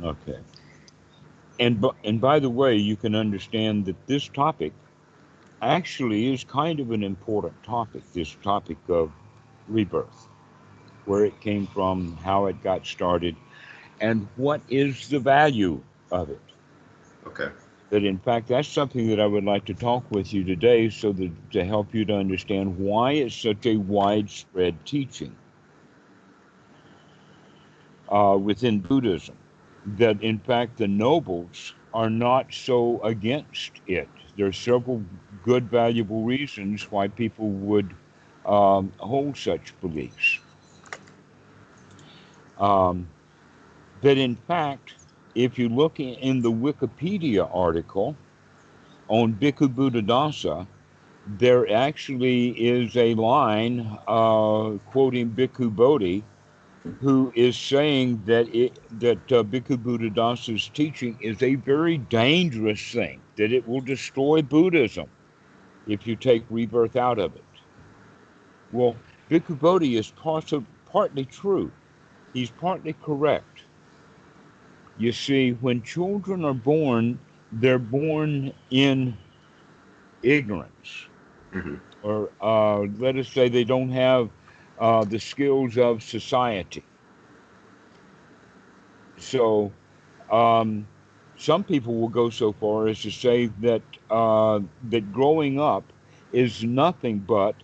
Okay. And by the way, you can understand that this topic actually is kind of an important topic, this topic of rebirth, where it came from, how it got started, and what is the value of it. Okay. That in fact, that's something that I would like to talk with you today, so that to help you to understand why it's such a widespread teaching within Buddhism. That in fact, the nobles are not so against it. There are several good, valuable reasons why people would hold such beliefs. Um, that in fact, if you look in the Wikipedia article on Bhikkhu Buddhadasa, there actually is a line quoting Bhikkhu Bodhi, who is saying that Bhikkhu Buddhadasa's teaching is a very dangerous thing, that it will destroy Buddhism if you take rebirth out of it. Well, Bhikkhu Bodhi is partly true. He's partly correct. You see, when children are born, they're born in ignorance. Hmm. Or let us say they don't have the skills of society. So um, some people will go so far as to say that that growing up is nothing but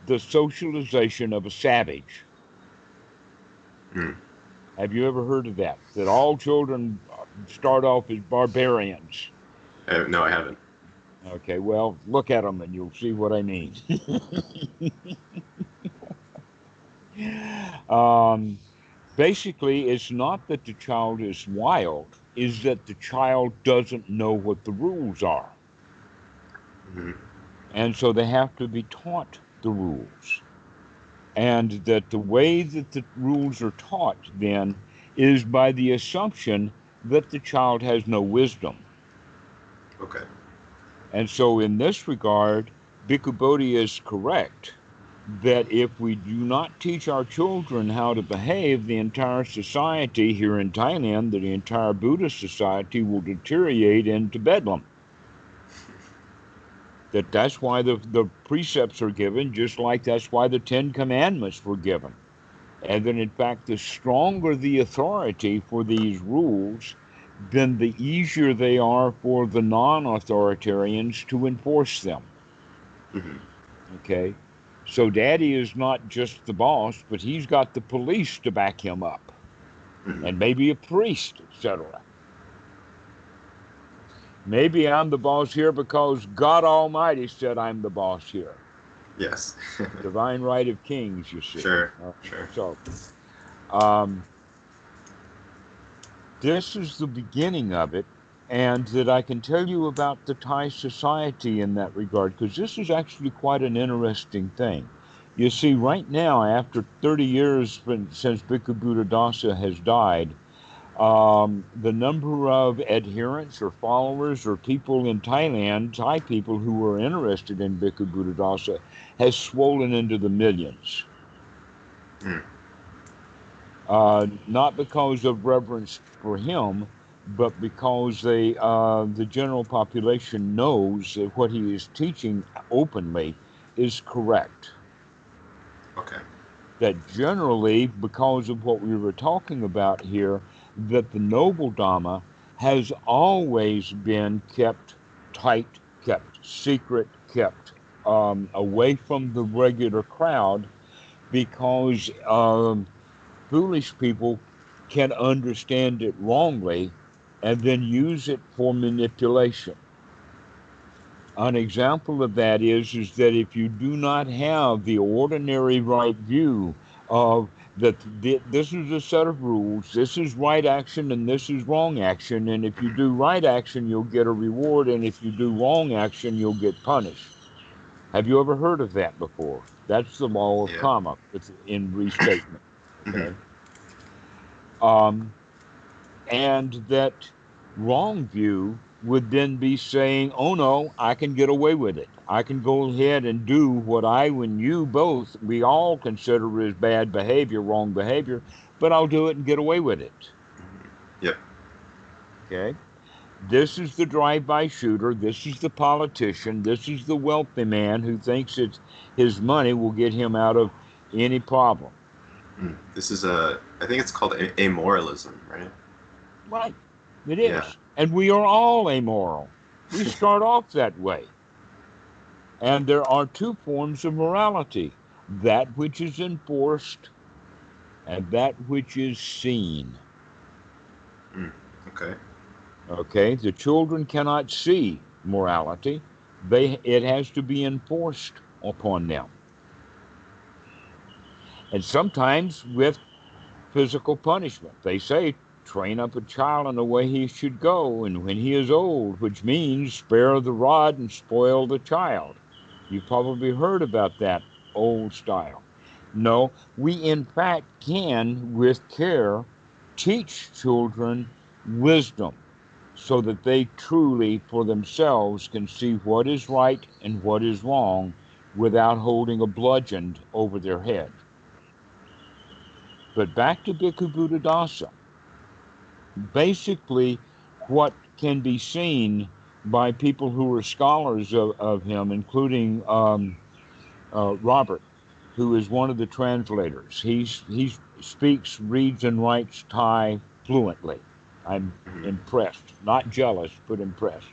the socialization of a savage. Mm. Have you ever heard of that? That all children start off as barbarians. No, I haven't. Okay, well, look at them and you'll see what I mean. um, Basically, it's not that the child is wild, is that the child doesn't know what the rules are. Hmm. And so they have to be taught the rules. And that the way that the rules are taught then is by the assumption that the child has no wisdom. Okay. And so, in this regard, Bhikkhu Bodhi is correct that if we do not teach our children how to behave, the entire society here in Thailand, the entire Buddhist society will deteriorate into bedlam. That's why the precepts are given, just like that's why the Ten Commandments were given. And then, in fact, the stronger the authority for these rules, then the easier they are for the non-authoritarians to enforce them. Hmm. Okay? So daddy is not just the boss, but he's got the police to back him up, Hmm. and maybe a priest, etc. Maybe I'm the boss here because God Almighty said I'm the boss here. Yes. Divine right of kings, you see. Sure. Sure. So, um, this is the beginning of it, and that I can tell you about the Thai society in that regard, because this is actually quite an interesting thing. You see, right now, after 30 years since Bhikkhu Buddhadasa has died, the number of adherents or followers or people in Thailand, Thai people who are interested in Bhikkhu Buddhadasa, has swollen into the millions. Mm. Not because of reverence for him, but because the general population knows that what he is teaching openly is correct. Okay. That generally, because of what we were talking about here, that the noble Dhamma has always been kept tight, kept secret, kept away from the regular crowd, because foolish people can understand it wrongly and then use it for manipulation. An example of that is that if you do not have the ordinary right view of that this is a set of rules, this is right action and this is wrong action, and if you do right action, you'll get a reward, and if you do wrong action, you'll get punished. Have you ever heard of that before? That's the law of Yeah. karma in restatement. Hmm. Okay. Um, and that wrong view would then be saying, oh no, I can get away with it. I can go ahead and do what I and you both, we all consider as bad behavior, wrong behavior, but I'll do it and get away with it. Yep. Okay? This is the drive-by shooter. This is the politician. This is the wealthy man who thinks it's his money will get him out of any problem. This is I think it's called amoralism, right? Right. It Yeah. is. And we are all amoral. We start off that way. And there are two forms of morality, that which is enforced and that which is seen. Okay. Okay? The children cannot see morality. It has to be enforced upon them. And sometimes with physical punishment. They say, train up a child in the way he should go, and when he is old, which means spare the rod and spoil the child. You've probably heard about that old style. No, we in fact can, with care, teach children wisdom so that they truly, for themselves, can see what is right and what is wrong without holding a bludgeon over their head. But back to Bhikkhu Buddhadasa. Basically, what can be seen by people who are scholars of him, including Robert, who is one of the translators. He speaks, reads, and writes Thai fluently. I'm impressed, not jealous, but impressed.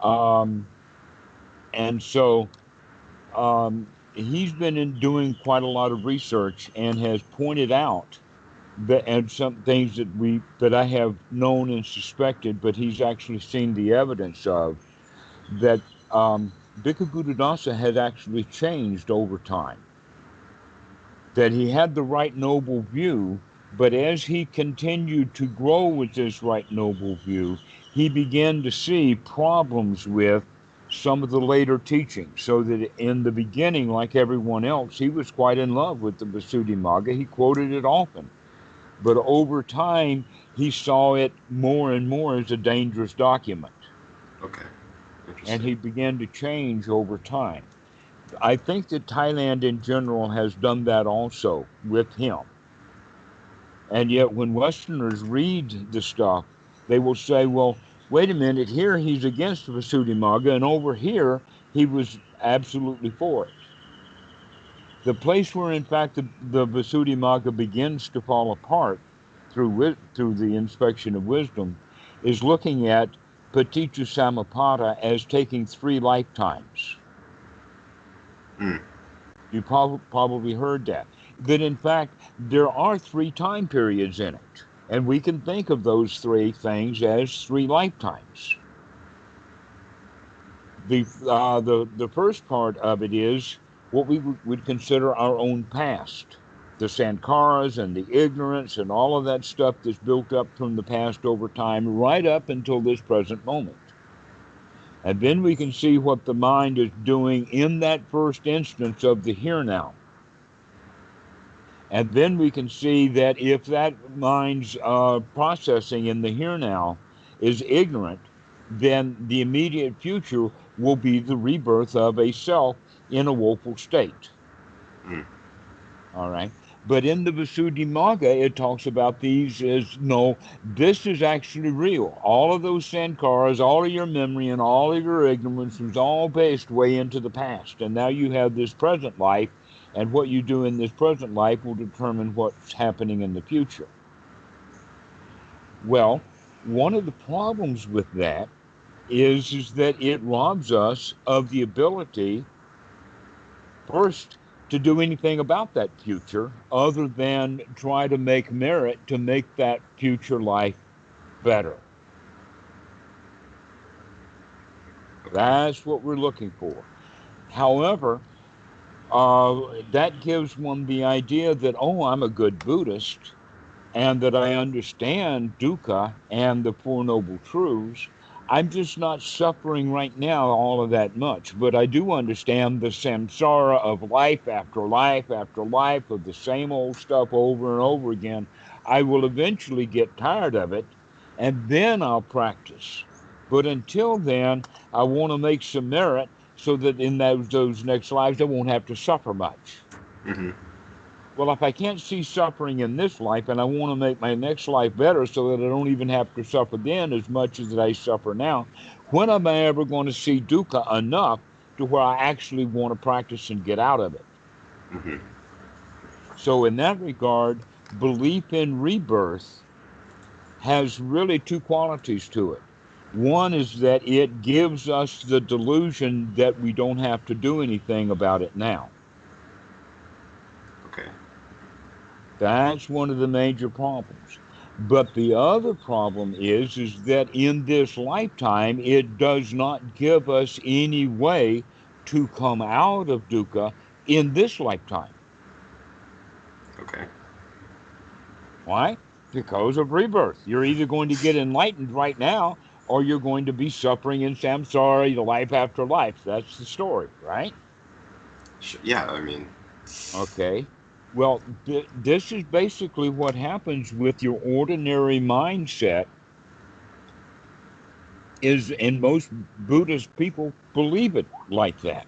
And so he's been doing quite a lot of research and has pointed out and some things that I have known and suspected, but he's actually seen the evidence of, that Bhikkhu Buddhadasa had actually changed over time. That he had the right noble view, but as he continued to grow with this right noble view, he began to see problems with some of the later teachings. So that in the beginning, like everyone else, he was quite in love with the Visuddhimagga. He quoted it often. But over time, he saw it more and more as a dangerous document. Okay. And he began to change over time. I think that Thailand in general has done that also with him. And yet when Westerners read the stuff, they will say, well, wait a minute, here he's against the Visuddhimagga, and over here he was absolutely for it. The place where, in fact, the Visuddhimagga begins to fall apart through the inspection of wisdom is looking at Paticca Samuppada as taking 3 lifetimes. You probably heard that. That, in fact, there are 3 time periods in it. And we can think of those 3 things as 3 lifetimes. The first part of it is what we would consider our own past. The sankharas and the ignorance and all of that stuff that's built up from the past over time right up until this present moment. And then we can see what the mind is doing in that first instance of the here now. And then we can see that if that mind's processing in the here now is ignorant, then the immediate future will be the rebirth of a self in a woeful state. All right. But in the Visuddhimagga, it talks about these as, no, this is actually real. All of those sankharas, all of your memory and all of your ignorance was all based way into the past. And now you have this present life, and what you do in this present life will determine what's happening in the future. Well, one of the problems with that is that it robs us of the ability, first, to do anything about that future other than try to make merit to make that future life better. That's what we're looking for. However, that gives one the idea that, oh, I'm a good Buddhist and that I understand dukkha and the Four Noble Truths. I'm just not suffering right now all of that much, but I do understand the samsara of life after life after life of the same old stuff over and over again. I will eventually get tired of it, and then I'll practice. But until then, I want to make some merit so that in those next lives I won't have to suffer much. Well, if I can't see suffering in this life and I want to make my next life better so that I don't even have to suffer then as much as that I suffer now, when am I ever going to see dukkha enough to where I actually want to practice and get out of it? Hmm. So, in that regard, belief in rebirth has really two qualities to it. One is that it gives us the delusion that we don't have to do anything about it now. Okay. That's one of the major problems. But the other problem is that in this lifetime, it does not give us any way to come out of dukkha in this lifetime. Okay. Why? Because of rebirth. You're either going to get enlightened right now, or you're going to be suffering in samsara, the life after life. That's the story, right? Yeah, I mean, Okay. Well, this is basically what happens with your ordinary mindset is, and most Buddhist people believe it like that.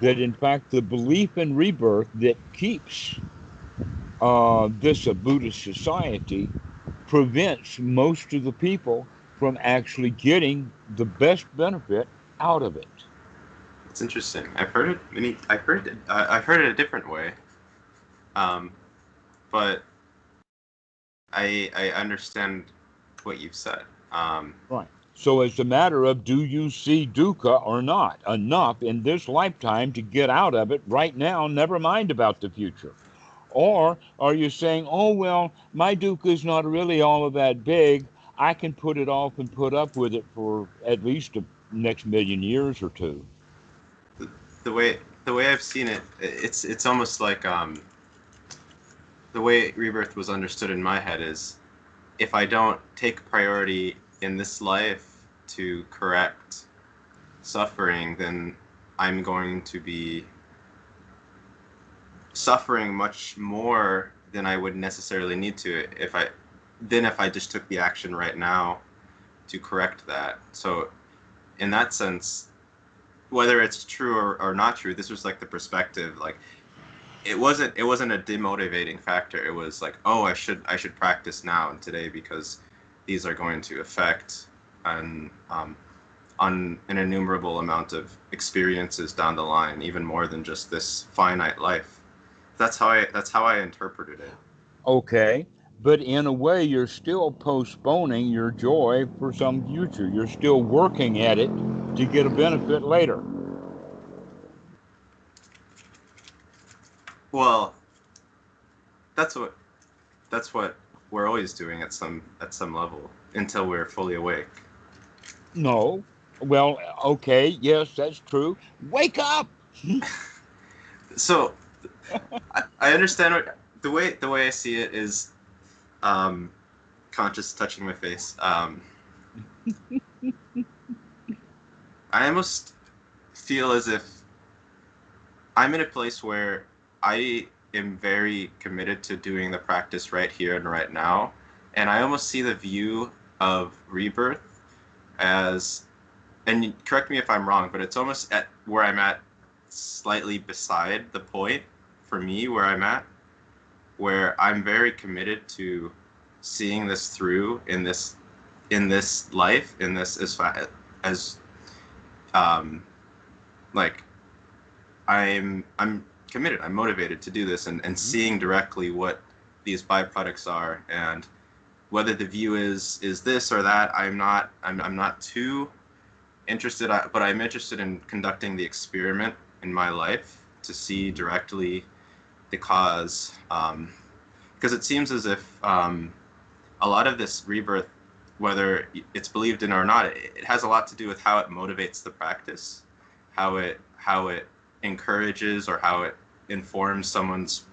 That in fact, the belief in rebirth that keeps this a Buddhist society prevents most of the people from actually getting the best benefit out of it. it's interesting. I've heard it I've heard it a different way. Um, but I understand what you've said. Right. So it's a matter of, do you see dukkha or not enough in this lifetime to get out of it right now, never mind about the future? Or are you saying, oh, well, my dukkha is not really all of that big. I can put it off and put up with it for at least the next million years or two. the, the way I've seen it, it's almost like the way rebirth was understood in my head is if I don't take priority in this life to correct suffering, then I'm going to be suffering much more than I would necessarily need to if I just took the action right now to correct that. So in that sense, whether it's true or not true, this was like the perspective. Like it wasn't a demotivating factor. It was like, oh, I should practice now and today because these are going to affect an on an innumerable amount of experiences down the line, even more than just this finite life. That's how I interpreted it. Okay. But in a way, you're still postponing your joy for some future. You're still working at it to get a benefit later. Well, that's what that's what we're always doing at some level until we're fully awake. No. Well, okay. Yes, that's true. Wake up. So I understand the way I see it is um, conscious touching my face. I almost feel as if I'm in a place where I am very committed to doing the practice right here and right now, and I almost see the view of rebirth as, and correct me if I'm wrong, but it's almost at where I'm at, slightly beside the point for me where I'm at, where I'm very committed to seeing this through in this life, in this as um like I'm committed, I'm motivated to do this and Mhm. seeing directly what these byproducts are, and whether the view is this or that, I'm not too interested, but I'm interested in conducting the experiment in my life to see directly the cause, because it seems as if a lot of this rebirth, whether it's believed in or not, it has a lot to do with how it motivates the practice, how it encourages or how it informs someone's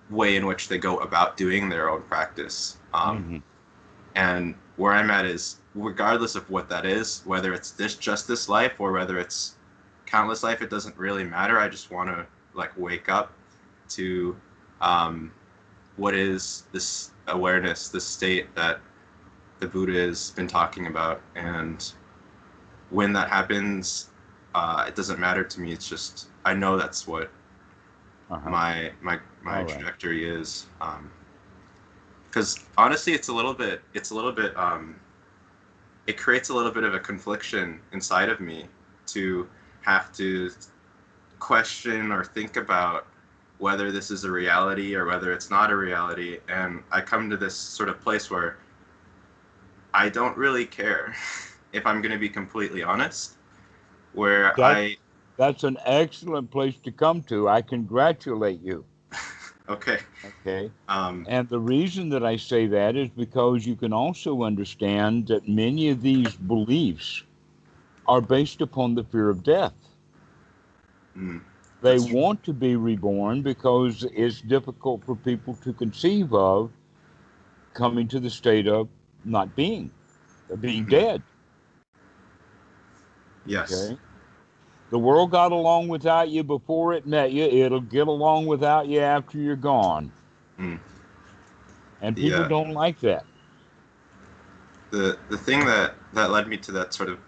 way in which they go about doing their own practice. Mhm. And where I'm at is, regardless of what that is, whether it's just this life or whether it's countless life, it doesn't really matter. I just want to like wake up to what is this awareness, this state that the Buddha has been talking about. And when that happens, it doesn't matter to me. It's just I know that's what Uh-huh. my All right. trajectory is. Because honestly, it's a little bit it creates a little bit of a confliction inside of me to have to question or think about whether this is a reality or whether it's not a reality. And I come to this sort of place where I don't really care, if I'm going to be completely honest, where That that's an excellent place to come to. I congratulate you. okay, Okay. um, And the reason that I say that is because you can also understand that many of these beliefs are based upon the fear of death. mm, They that's true. want to be reborn because it's difficult for people to conceive of coming to the state of not being, of being Mhm. dead. Yes. Okay. The world got along without you before it met you. It'll get along without you after you're gone. Mm. And The people don't like that. the thing that led me to that sort of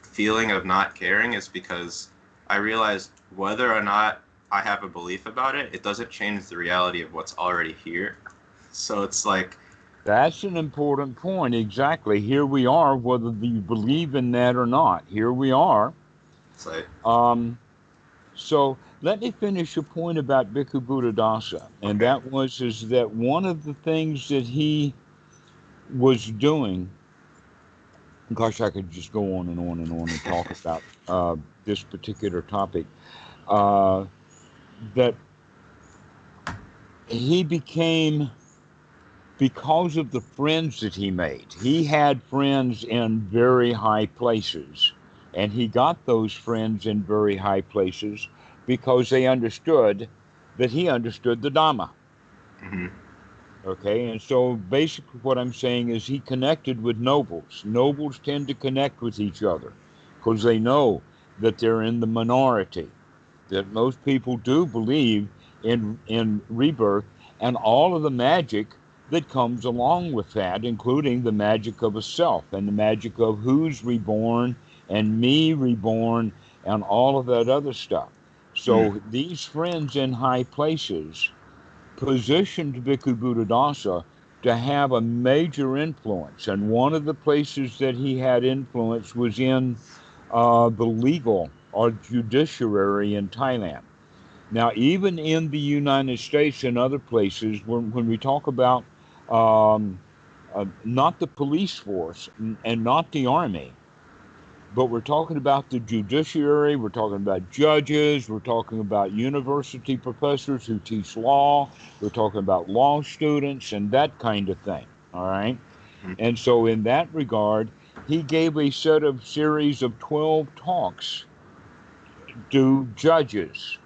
feeling of not caring is because I realized whether or not I have a belief about it, it doesn't change the reality of what's already here. So it's like, That's an important point. Exactly. Here we are, whether you believe in that or not. Here we are. it's like, Um, so let me finish a point about Bhikkhu Buddhadasa. And okay. that was is that one of the things that he was doing, gosh, I could just go on and on and on and talk about this particular topic, uh, that he became because of the friends that he made. He had friends in very high places, and he got those friends in very high places because they understood that he understood the Dhamma. Hmm. Okay, and so basically what I'm saying is he connected with nobles. Nobles tend to connect with each other because they know that they're in the minority, that most people do believe in rebirth and all of the magic that comes along with that, including the magic of a self and the magic of who's reborn and me reborn and all of that other stuff. Mm. So these friends in high places positioned Bhikkhu Buddhadasa to have a major influence. And one of the places that he had influence was in the legal or judiciary in Thailand. Now, even in the United States and other places, when we talk about not the police force and not the army, but we're talking about the judiciary, we're talking about judges, we're talking about university professors who teach law, we're talking about law students and that kind of thing. All right. Mm. And so, in that regard, he gave a set of series of 12 talks to judges,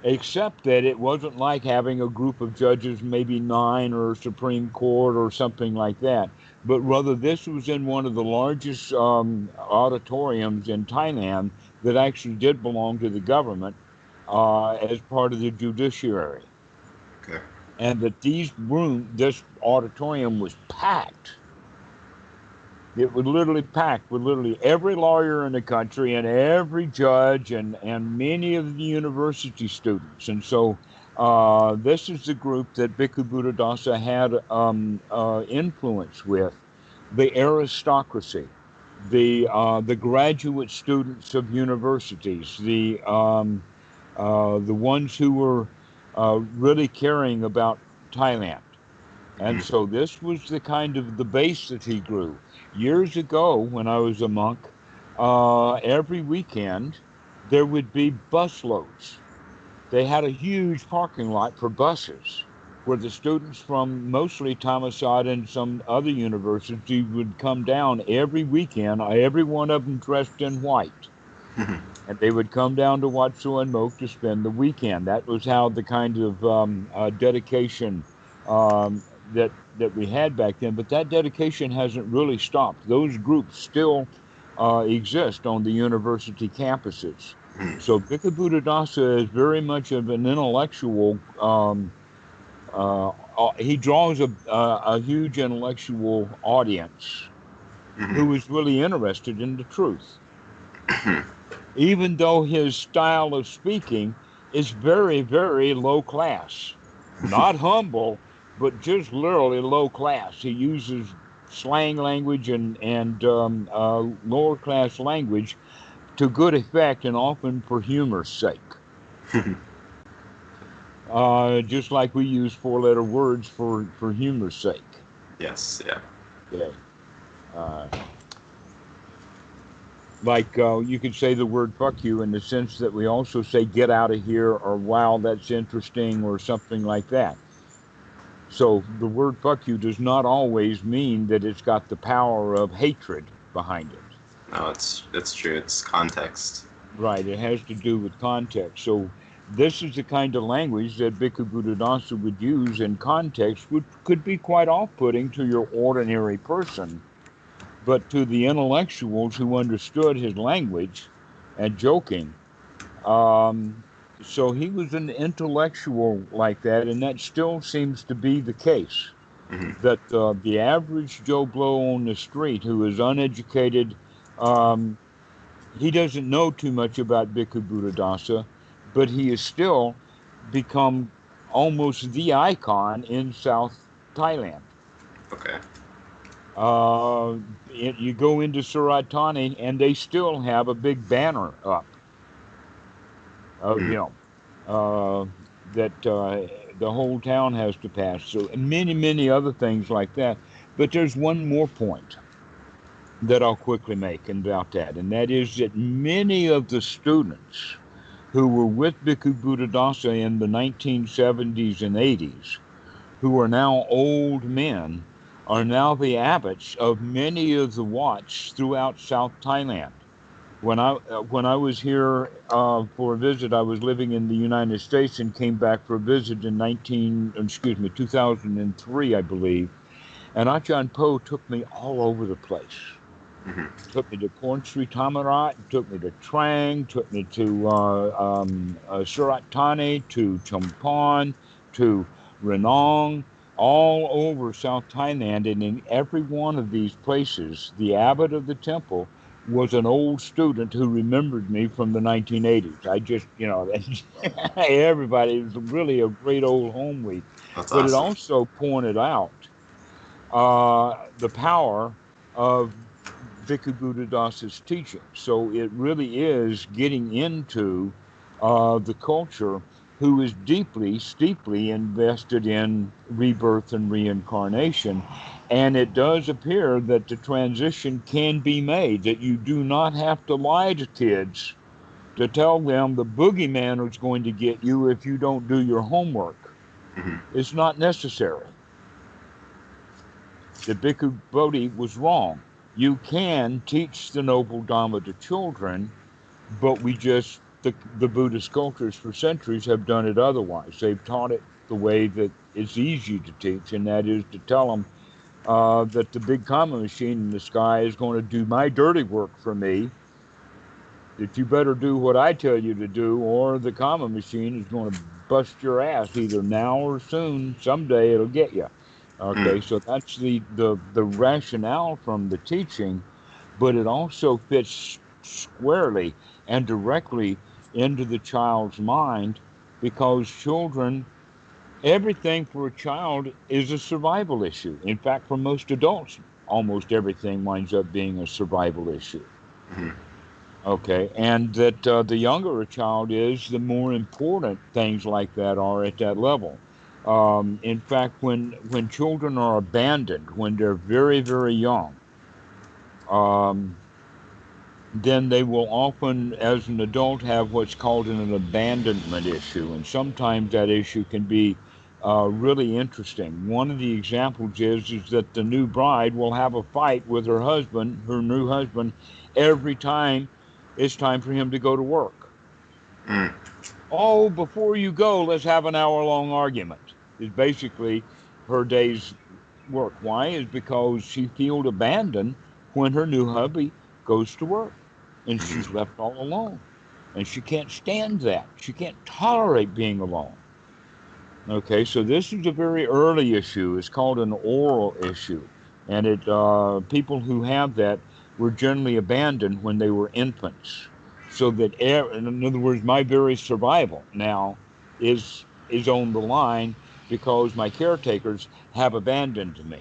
except that it wasn't like having a group of judges, maybe nine or Supreme Court or something like that, but rather this was in one of the largest auditoriums in Thailand that actually did belong to the government as part of the judiciary. Okay. And that this auditorium was packed. It was literally packed with literally every lawyer in the country and every judge and many of the university students. And so this is the group that Bhikkhu Buddhadasa had influence with, the aristocracy, the graduate students of universities, the ones who were really caring about Thailand. And Hmm. so this was the kind of the base that he grew. Years ago, when I was a monk, every weekend there would be busloads. They had a huge parking lot for buses where the students from mostly Thammasat and some other university would come down every weekend, every one of them dressed in white. And they would come down to Wat Suan Mok to spend the weekend. That was how the kind of dedication um, that we had back then. But that dedication hasn't really stopped. Those groups still exist on the university campuses. So Bhikkhu Buddhadasa is very much of an intellectual. He draws a huge intellectual audience Hmm. who is really interested in the truth, even though his style of speaking is very, very low class. Not humble, but just literally low class. He uses slang language and lower class language to good effect and often for humor's sake. Just like we use four-letter words for humor's sake. Yes, yeah. Okay. Like you could say the word fuck you in the sense that we also say get out of here or wow, that's interesting or something like that. So the word fuck you does not always mean that it's got the power of hatred behind it. No, it's true. It's context. Right, it has to do with context. So this is the kind of language that Bhikkhu Buddhadasa would use in context, which could be quite off-putting to your ordinary person. But to the intellectuals who understood his language and joking, so he was an intellectual like that, and that still seems to be the case. Mm-hmm. That the average Joe Blow on the street who is uneducated, he doesn't know too much about Bhikkhu Buddhadasa, but he has still become almost the icon in South Thailand. Okay. You go into Surat Thani and they still have a big banner up of him that the whole town has to pass. So and many other things like that. But there's one more point that I'll quickly make about that, and that is that many of the students who were with Bhikkhu Buddhadasa in the 1970s and 80s, who are now old men, are now the abbots of many of the wats throughout South Thailand. When I was here for a visit, I was living in the United States and came back for a visit in 2003, I believe. And Ajahn Po took me all over the place. Mm-hmm. Took me to Corn Street Dhammarato, took me to Trang, took me to Surat Thani, to Champon, to Ranong, all over South Thailand. And in every one of these places, the abbot of the temple was an old student who remembered me from the 1980s. I just, everybody, it was really a great old home week. That's But it awesome. also pointed out the power of Bhikkhu Buddhadasa's teaching. So it really is getting into the culture who is deeply, steeply invested in rebirth and reincarnation. And it does appear that the transition can be made, that you do not have to lie to kids to tell them the boogeyman is going to get you if you don't do your homework. Mm-hmm. It's not necessary. The Bhikkhu Bodhi was wrong. You can teach the noble Dhamma to children, but the Buddhist cultures for centuries have done it otherwise. They've taught it the way that it's easy to teach, and that is to tell them that the big karma machine in the sky is going to do my dirty work for me, that you better do what I tell you to do, or the karma machine is going to bust your ass either now or soon. Someday it'll get you. Okay, so that's the rationale from the teaching, but it also fits squarely and directly into the child's mind because children, everything for a child is a survival issue. In fact, for most adults, almost everything winds up being a survival issue. Mm-hmm. Okay, and that the younger a child is, the more important things like that are at that level. In fact, when children are abandoned, when they're very, very young, then they will often, as an adult, have what's called an abandonment issue. And sometimes that issue can be really interesting. One of the examples is that the new bride will have a fight with her husband, her new husband, every time it's time for him to go to work. Mm. Oh, before you go, let's have an hour-long argument, is basically her day's work. Why? Is because she feels abandoned when her new hubby goes to work and she's left all alone. And she can't stand that. She can't tolerate being alone. Okay, so this is a very early issue. It's called an oral issue. And people who have that were generally abandoned when they were infants. so that in other words, my very survival now is on the line because my caretakers have abandoned me.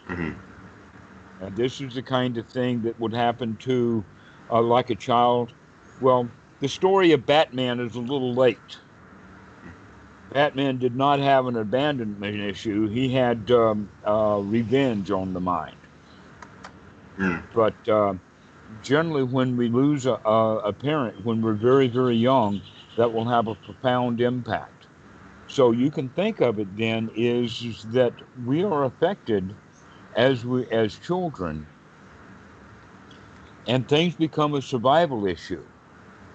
Mm-hmm. And this is the kind of thing that would happen to, like a child. Well, the story of Batman is a little late. Batman did not have an abandonment issue. He had revenge on the mind. Mm. But generally, when we lose a parent when we're very, very young, that will have a profound impact. So you can think of it then is that we are affected as children, and things become a survival issue.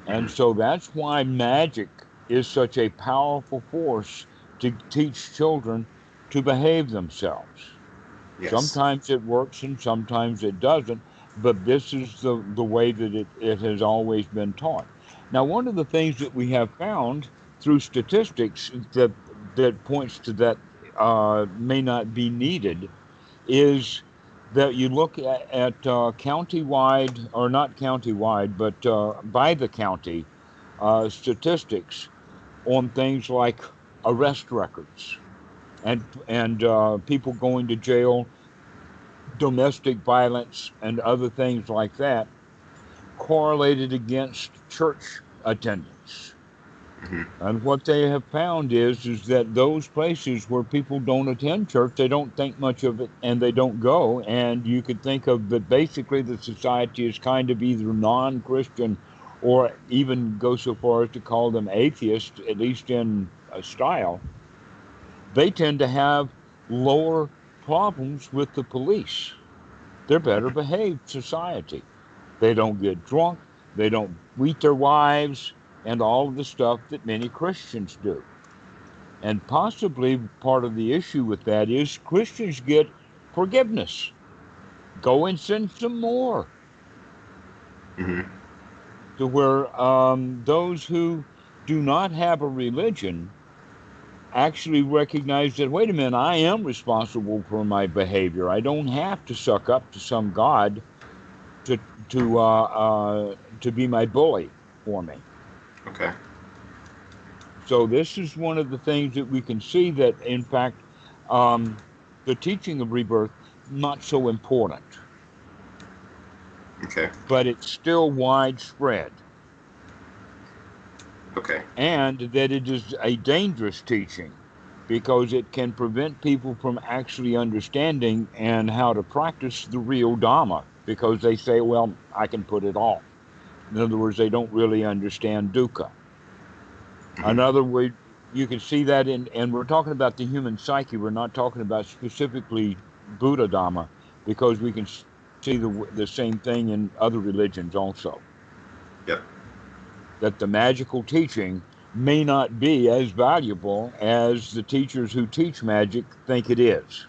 And Mm-hmm. so that's why magic is such a powerful force to teach children to behave themselves. Yes. Sometimes it works and sometimes it doesn't, but this is the way that it has always been taught. Now, one of the things that we have found through statistics that points to that may not be needed is that you look at county-wide, or not county-wide, but by the county statistics on things like arrest records and people going to jail, domestic violence, and other things like that, correlated against church attendance. Mm-hmm. And what they have found is that those places where people don't attend church, they don't think much of it and they don't go. And you could think of that basically the society is kind of either non-Christian or even go so far as to call them atheist, at least in style. They tend to have lower problems with the police. They're better behaved society. They don't get drunk. They don't beat their wives and all of the stuff that many Christians do. And possibly part of the issue with that is Christians get forgiveness. Go and sin some more. Mm-hmm. To where those who do not have a religion actually recognize that, wait a minute, I am responsible for my behavior. I don't have to suck up to some God to to be my bully for me. Okay. So this is one of the things that we can see that, in fact, um, the teaching of rebirth not so important, Okay. but it's still widespread, Okay. and that it is a dangerous teaching because it can prevent people from actually understanding and how to practice the real Dhamma because they say, well, I can put it off. In other words, they don't really understand dukkha. Mm-hmm. Another way you can see that and we're talking about the human psyche. We're not talking about specifically Buddha Dhamma because we can see the same thing in other religions also. Yep. That the magical teaching may not be as valuable as the teachers who teach magic think it is.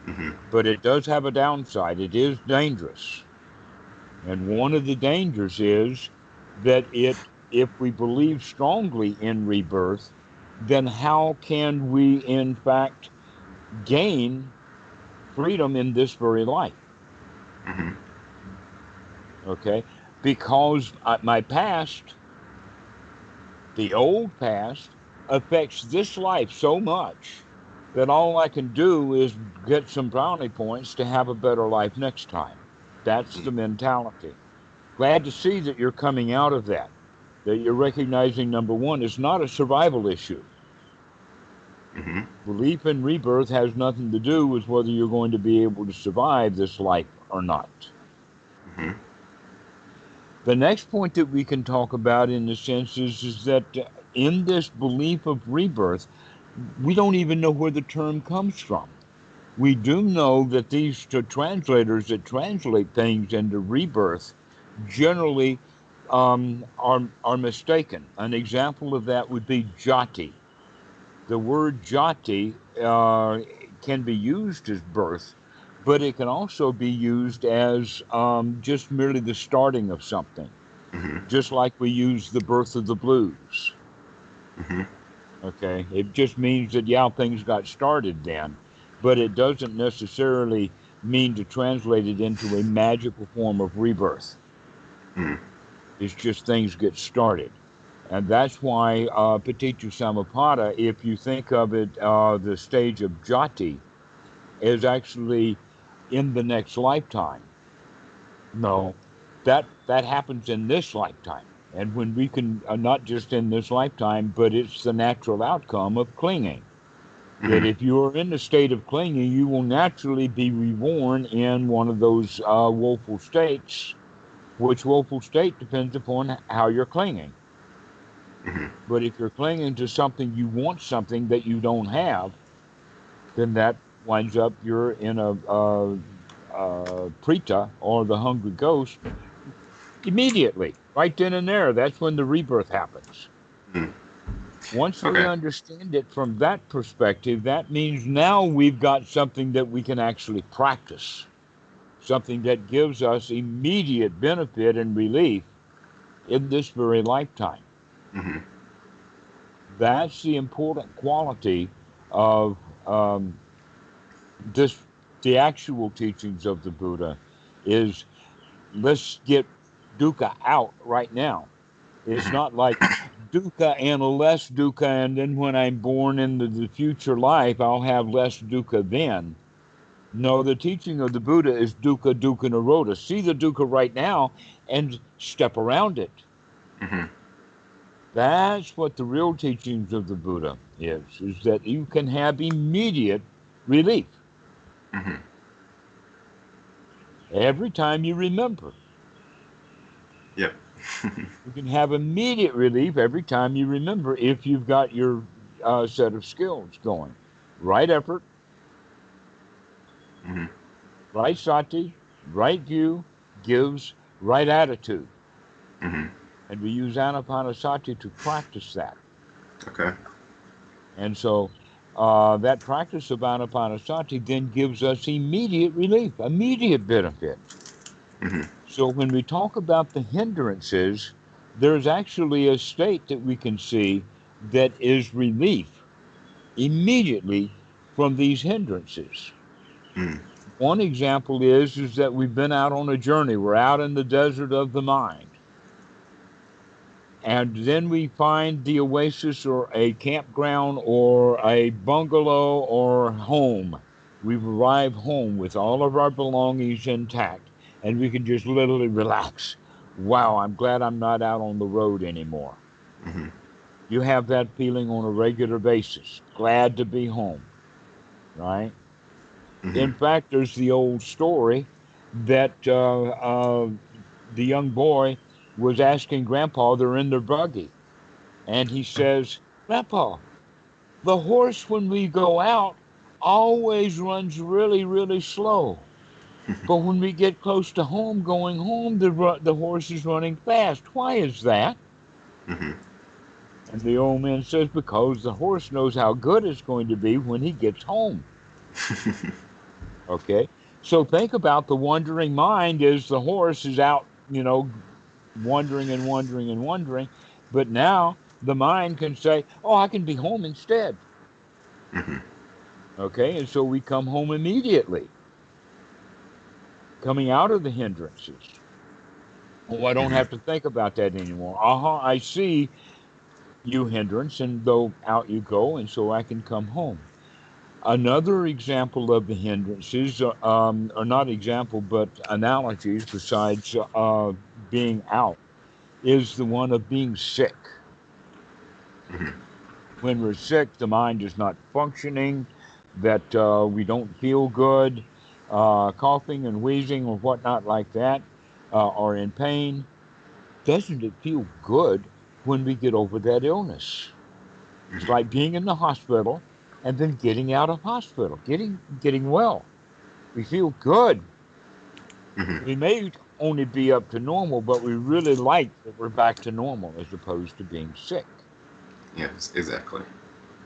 Mm-hmm. But it does have a downside. It is dangerous. And one of the dangers is that if we believe strongly in rebirth, then how can we, in fact, gain freedom in this very life? Mm-hmm. Okay? Because my past, the old past, affects this life so much that all I can do is get some brownie points to have a better life next time. That's the mentality. Glad to see that you're coming out of that you're recognizing, number one, it's not a survival issue. Mm-hmm. Belief in rebirth has nothing to do with whether you're going to be able to survive this life or not. Mm-hmm. The next point that we can talk about in a sense is that in this belief of rebirth, we don't even know where the term comes from. We do know that these translators that translate things into rebirth generally are mistaken. An example of that would be jati. The word jati can be used as birth, but it can also be used as just merely the starting of something, Mm-hmm. just like we use the birth of the blues. Mm-hmm. Okay, it just means that, yeah, things got started then, but it doesn't necessarily mean to translate it into a magical form of rebirth. Mm-hmm. It's just things get started. And that's why Paticca Samuppada, if you think of it, the stage of jati, is actually in the next lifetime. No, that happens in this lifetime. And when we can, not just in this lifetime, but it's the natural outcome of clinging. That if you are in the state of clinging, you will naturally be reborn in one of those woeful states, which woeful state depends upon how you're clinging. But if you're clinging to something, you want something that you don't have, then that winds up you're in a preta, or the hungry ghost, immediately, right then and there. That's when the rebirth happens. Once we understand it from that perspective, that means now we've got something that we can actually practice, something that gives us immediate benefit and relief in this very lifetime. That's the important quality of the actual teachings of the Buddha, is let's get dukkha out right now. It's not like dukkha and less dukkha, and then when I'm born into the future life, I'll have less dukkha then. No, the teaching of the Buddha is dukkha, dukkha, nirodha. See the dukkha right now and step around it. That's what the real teachings of the Buddha is that you can have immediate relief. Every time you remember. Yep. You can have immediate relief every time you remember, if you've got your set of skills going. Right effort, right sati, right view gives right attitude. And we use anapanasati to practice that. Okay. And so that practice of anapanasati then gives us immediate relief, immediate benefit. So when we talk about the hindrances, there's actually a state that we can see that is relief immediately from these hindrances. One example is that we've been out on a journey. We're out in the desert of the mind. And then we find the oasis or a campground or a bungalow or home. We've arrived home with all of our belongings intact, and we can just literally relax. Wow, I'm glad I'm not out on the road anymore. You have that feeling on a regular basis. Glad to be home, right? In fact, there's the old story that the young boy was asking Grandpa, they're in their buggy, and he says, Grandpa, the horse when we go out always runs really, really slow. But when we get close to home, going home, the horse is running fast. Why is that? And the old man says, because the horse knows how good it's going to be when he gets home. Okay? So think about the wandering mind as the horse is out, wandering and wandering and wandering. But now the mind can say, oh, I can be home instead. Okay? And so we come home immediately, coming out of the hindrances. Oh, I don't have to think about that anymore. I see you hindrance, and though out you go, and so I can come home. Another example of the hindrances, or not example, but analogies besides being out, is the one of being sick. When we're sick, the mind is not functioning, that we don't feel good, coughing and wheezing or whatnot like that, or in pain. Doesn't it feel good when we get over that illness? It's like being in the hospital and then getting out of hospital, getting well. We feel good. We may only be up to normal, but we really like that we're back to normal as opposed to being sick. Yes, exactly.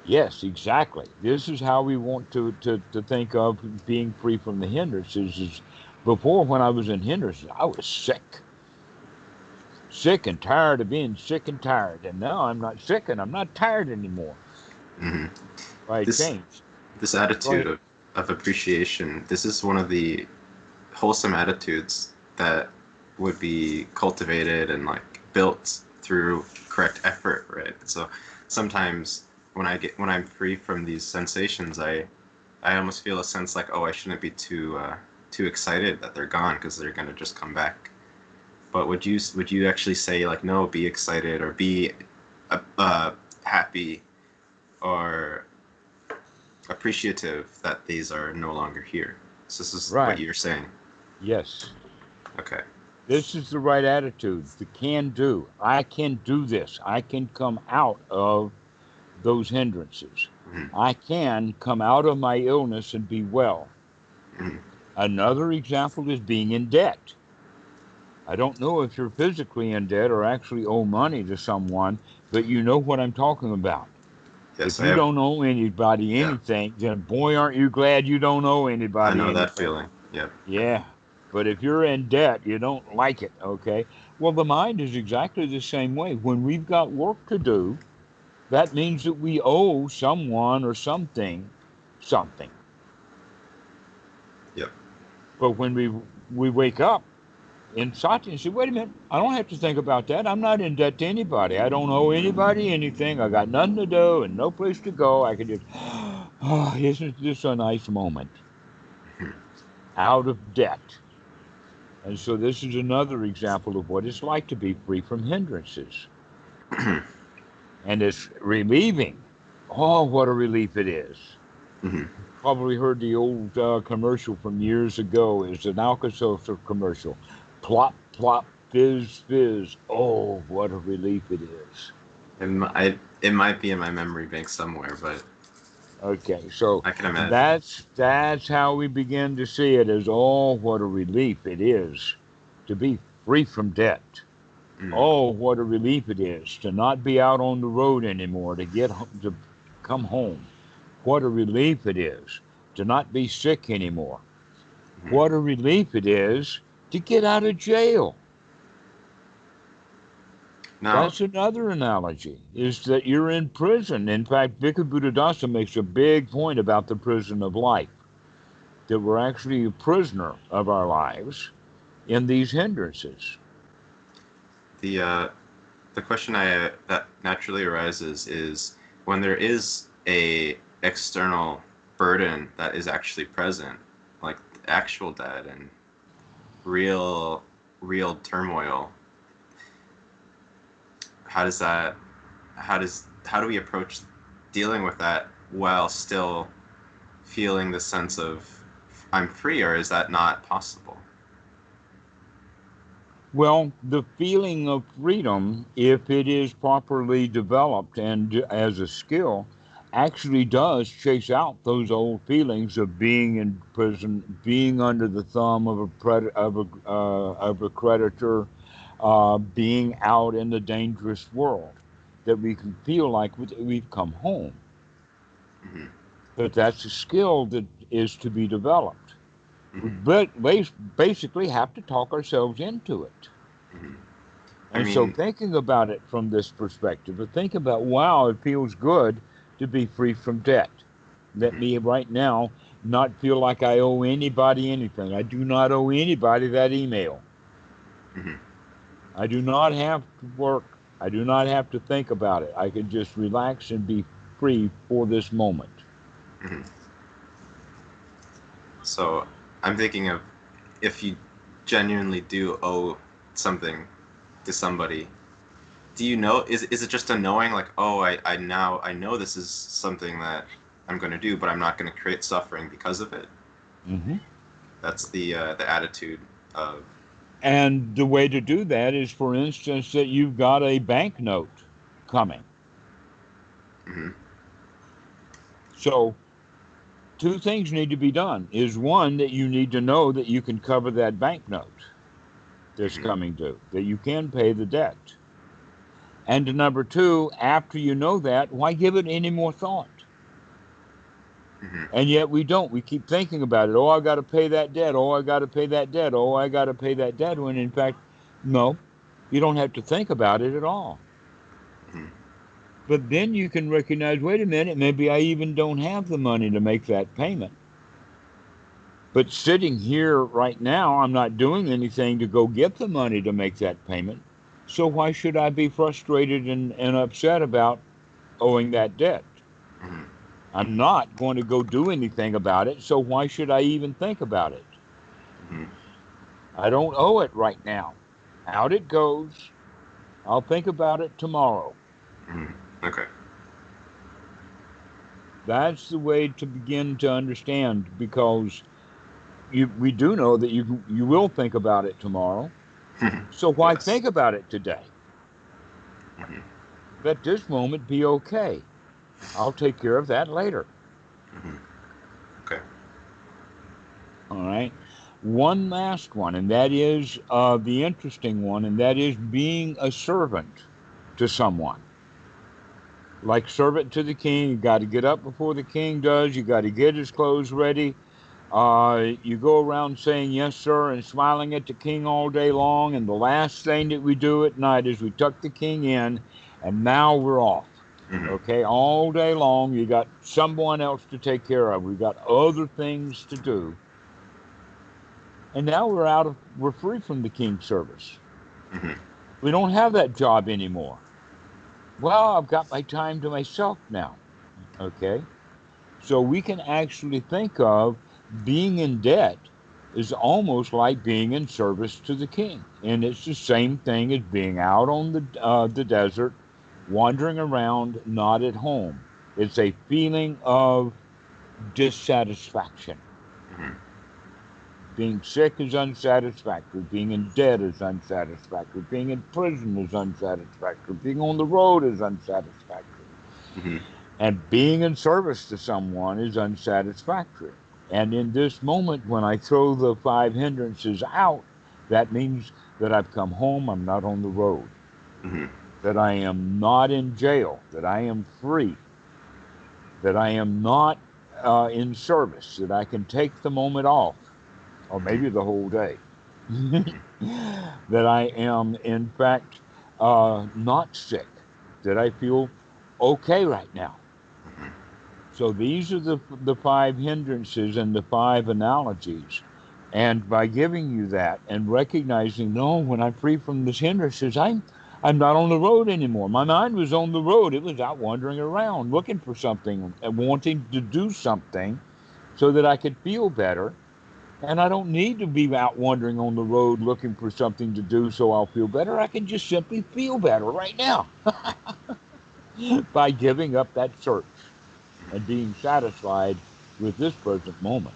Yes, exactly. This is how we want to think of being free from the hindrances. Is before, when I was in hindrances, I was sick and tired of being sick and tired. And now I'm not sick and I'm not tired anymore. Right, changed. This attitude of appreciation, this is one of the wholesome attitudes that would be cultivated and built through correct effort, right? So sometimes when I'm free from these sensations, I almost feel a sense like, oh, I shouldn't be too excited that they're gone, because they're gonna just come back. But would you actually say, like, no, be excited, or be happy or appreciative that these are no longer here? So this is Right. what you're saying. Yes. Okay. This is the right attitude. The can do. I can do this. I can come out of those hindrances. Mm-hmm. I can come out of my illness and be well. Mm-hmm. Another example is being in debt. I don't know if you're physically in debt or actually owe money to someone, but you know what I'm talking about. Yes, If I you have. don't owe anybody Yeah, anything, then boy, aren't you glad you don't owe I anybody know that anything. feeling. Yeah. Yeah. But if you're in debt, you don't like it, okay? Well, the mind is exactly the same way. When we've got work to do, that means that we owe someone or something something. Yep. But when we wake up in sati and say, wait a minute, I don't have to think about that. I'm not in debt to anybody. I don't owe anybody anything. I got nothing to do and no place to go. I can just, oh, isn't this a nice moment? Out of debt. And so this is another example of what it's like to be free from hindrances. And it's relieving. Oh, what a relief it is. Mm-hmm. Probably heard the old commercial from years ago. It's an Alka-Seltzer commercial. Plop, plop, fizz, fizz. Oh, what a relief it is. It might be in my memory bank somewhere, but Okay, so I can imagine. that's how we begin to see it as, oh, what a relief it is to be free from debt. Mm. Oh, what a relief it is to not be out on the road anymore, to come home. What a relief it is to not be sick anymore. Mm-hmm. What a relief it is to get out of jail. Now, That's another analogy, is that you're in prison. In fact, Bhikkhu Buddhadasa makes a big point about the prison of life, that we're actually a prisoner of our lives in these hindrances. the question that naturally arises is, when there is a external burden that is actually present, like actual debt and real turmoil. How does that? How do we approach dealing with that while still feeling the sense of I'm free, or is that not possible? Well, the feeling of freedom, if it is properly developed and as a skill, actually does chase out those old feelings of being in prison, being under the thumb of of a creditor, being out in the dangerous world. That we can feel like we've come home. Mm-hmm. But that's a skill that is to be developed. We Mm-hmm. basically have to talk ourselves into it. Mm-hmm. I And so mean, thinking about it from this perspective, but think about, wow, it feels good to be free from debt. Let mm-hmm. me right now not feel like I owe anybody anything. I do not owe anybody that email. Mm-hmm. I do not have to work. I do not have to think about it. I can just relax and be free for this moment. Mm-hmm. So I'm thinking of, if you genuinely do owe something to somebody, do you know, is it just a knowing, like, oh, I now I know this is something that I'm going to do, but I'm not going to create suffering because of it? Hmm. That's the attitude of. And the way to do that is, for instance, that you've got a banknote coming. Mm-hmm. So two things need to be done. Is one, that you need to know that you can cover that banknote that's Mm-hmm. coming due, that you can pay the debt. And number two, after you know that, why give it any more thought? Mm-hmm. And yet we don't. We keep thinking about it. Oh, I got to pay that debt. Oh, I got to pay that debt. Oh, I got to pay that debt. When in fact, no, you don't have to think about it at all. Mm-hmm. But then you can recognize, wait a minute, maybe I even don't have the money to make that payment. But sitting here right now, I'm not doing anything to go get the money to make that payment. So why should I be frustrated and upset about owing that debt? Mm-hmm. I'm not going to go do anything about it, so why should I even think about it? Mm-hmm. I don't owe it right now. Out it goes. I'll think about it tomorrow. Mm-hmm. Okay. That's the way to begin to understand, because we do know that you will think about it tomorrow. So why Yes. think about it today? Mm-hmm. Let this moment be okay. I'll take care of that later. Mm-hmm. Okay. All right. One last one, and that is the interesting one, and that is being a servant to someone. Like servant to the king, you got to get up before the king does. You got to get his clothes ready. You go around saying yes, sir, and smiling at the king all day long. And the last thing that we do at night is we tuck the king in, and now we're off. Mm-hmm. Okay, all day long, you got someone else to take care of. We've got other things to do. And now we're free from the king's service. Mm-hmm. We don't have that job anymore. Well, I've got my time to myself now. Okay. So we can actually think of being in debt is almost like being in service to the king. And it's the same thing as being out on the desert, wandering around, not at home. It's a feeling of dissatisfaction. Mm-hmm. Being sick is unsatisfactory. Being in debt is unsatisfactory. Being in prison is unsatisfactory. Being on the road is unsatisfactory. Mm-hmm. And being in service to someone is unsatisfactory. And in this moment, when I throw the five hindrances out, that means that I've come home, I'm not on the road, Mm-hmm. that I am not in jail, that I am free, that I am not in service, that I can take the moment off, or maybe the whole day. That I am, in fact, not sick, that I feel okay right now. So these are the five hindrances and the five analogies. And by giving you that and recognizing, no, when I'm free from these hindrances, I'm not on the road anymore. My mind was on the road. It was out wandering around, looking for something and wanting to do something so that I could feel better. And I don't need to be out wandering on the road looking for something to do so I'll feel better. I can just simply feel better right now by giving up that search and being satisfied with this present moment.